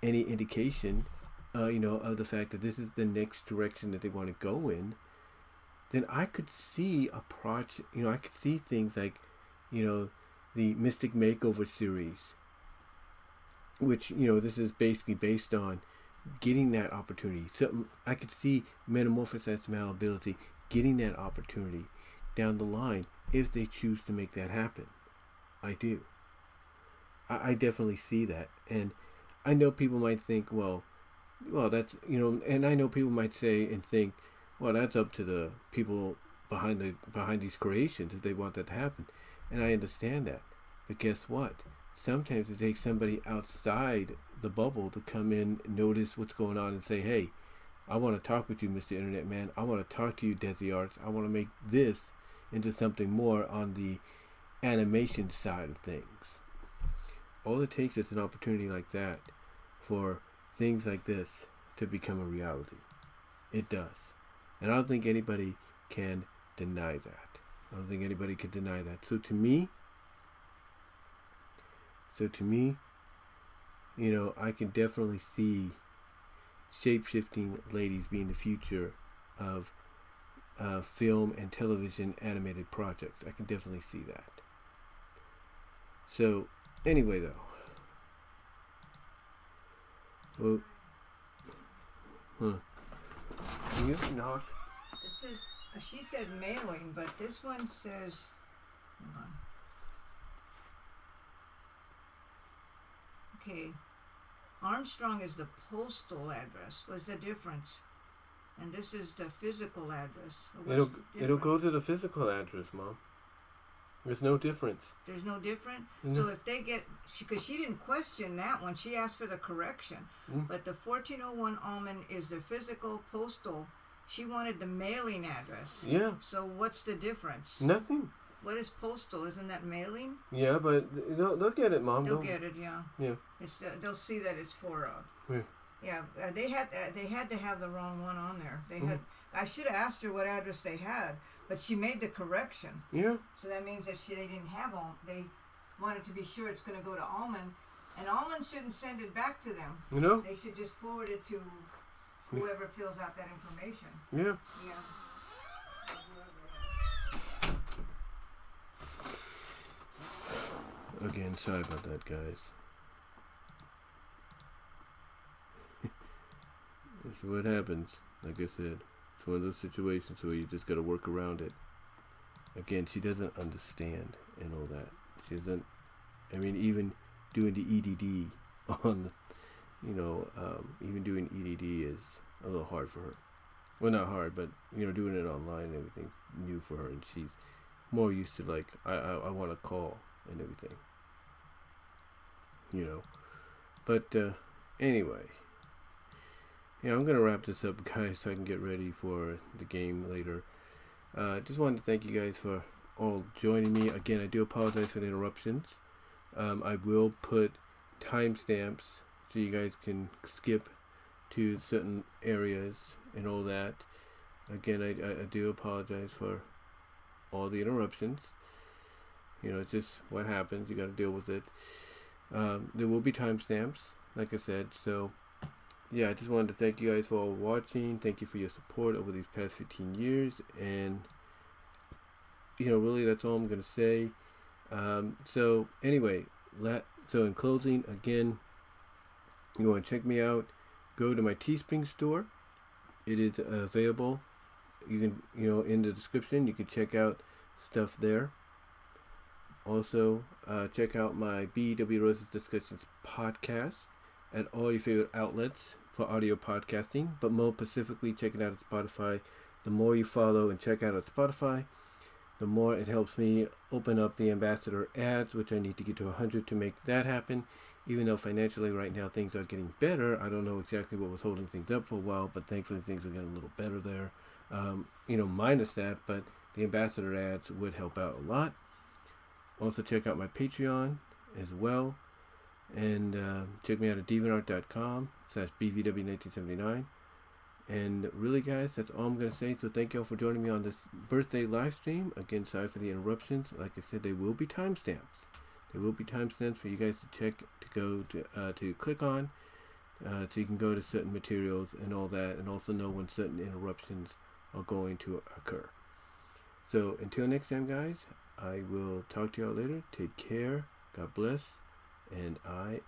A: any indication, of the fact that this is the next direction that they want to go in, then I could see a project. I could see things like, the Mystic Makeover series, which this is basically based on getting that opportunity. So I could see Metamorphosis Malleability getting that opportunity down the line if they choose to make that happen. I do. I definitely see that. And I know people might think, well, that's, and I know people might say and think, well, that's up to the people behind these creations if they want that to happen. And I understand that. But guess what? Sometimes it takes somebody outside the bubble to come in, notice what's going on, and say, hey, I want to talk with you, Mr. Internet Man. I want to talk to you, Desi Arts. I want to make this into something more on the animation side of things. All it takes is an opportunity like that for things like this to become a reality. It does. And I don't think anybody can deny that. So to me, I can definitely see shape-shifting ladies being the future of film and television animated projects. I can definitely see that. So, anyway, though. Well, you not?
B: It says, she said mailing, but this one says, hold on. Okay, Armstrong is the postal address. What's the difference? And this is the physical address.
A: It'll go to the physical address, Mom. There's no difference.
B: There's no difference?
A: No.
B: So if they get, because she didn't question that one, she asked for the correction. But the 1401 Almond is the physical postal. She wanted the mailing address.
A: Yeah.
B: So what's the difference?
A: Nothing.
B: What is postal? Isn't that mailing?
A: Yeah, but they'll get it, Mom.
B: They'll get it, yeah.
A: Yeah.
B: It's they'll see that it's for
A: yeah.
B: yeah. They had to have the wrong one on there. They had. I should have asked her what address they had, but she made the correction.
A: Yeah.
B: So that means that they didn't have all. They wanted to be sure it's going to go to Almond, and Almond shouldn't send it back to them. They should just forward it to whoever fills out that information.
A: Yeah.
B: Yeah.
A: Again, sorry about that, guys. This is what happens. Like I said, it's one of those situations where you just got to work around it. Again, she doesn't understand and all that. She doesn't. I mean, even doing the EDD on, even doing EDD is a little hard for her. Well, not hard, but doing it online and everything's new for her, and she's more used to like I want to call and everything. But anyway, I'm gonna wrap this up, guys, so I can get ready for the game later. Just wanted to thank you guys for all joining me again. I do apologize for the interruptions. I will put timestamps so you guys can skip to certain areas and all that. Again, I do apologize for all the interruptions. It's just what happens. You got to deal with it. There will be timestamps, like I said. So, yeah, I just wanted to thank you guys for all watching. Thank you for your support over these past 15 years. And, really, that's all I'm going to say. So, anyway, so in closing, again, you want to check me out, go to my Teespring store. It is available. You can, in the description, you can check out stuff there. Also, check out my BW Roses Discussions podcast at all your favorite outlets for audio podcasting, but more specifically, check it out at Spotify. The more you follow and check out at Spotify, the more it helps me open up the ambassador ads, which I need to get to 100 to make that happen. Even though financially right now things are getting better, I don't know exactly what was holding things up for a while, but thankfully things are getting a little better there. minus that, but the ambassador ads would help out a lot. Also check out my Patreon as well, and check me out at deviantart.com/bvw1979. And really, guys, that's all I'm going to say. So thank you all for joining me on this birthday live stream. Again, sorry for the interruptions. Like I said, there will be timestamps. There will be timestamps for you guys to check, to go to click on, so you can go to certain materials and all that, and also know when certain interruptions are going to occur. So until next time, guys, I will talk to y'all later. Take care. God bless. And I am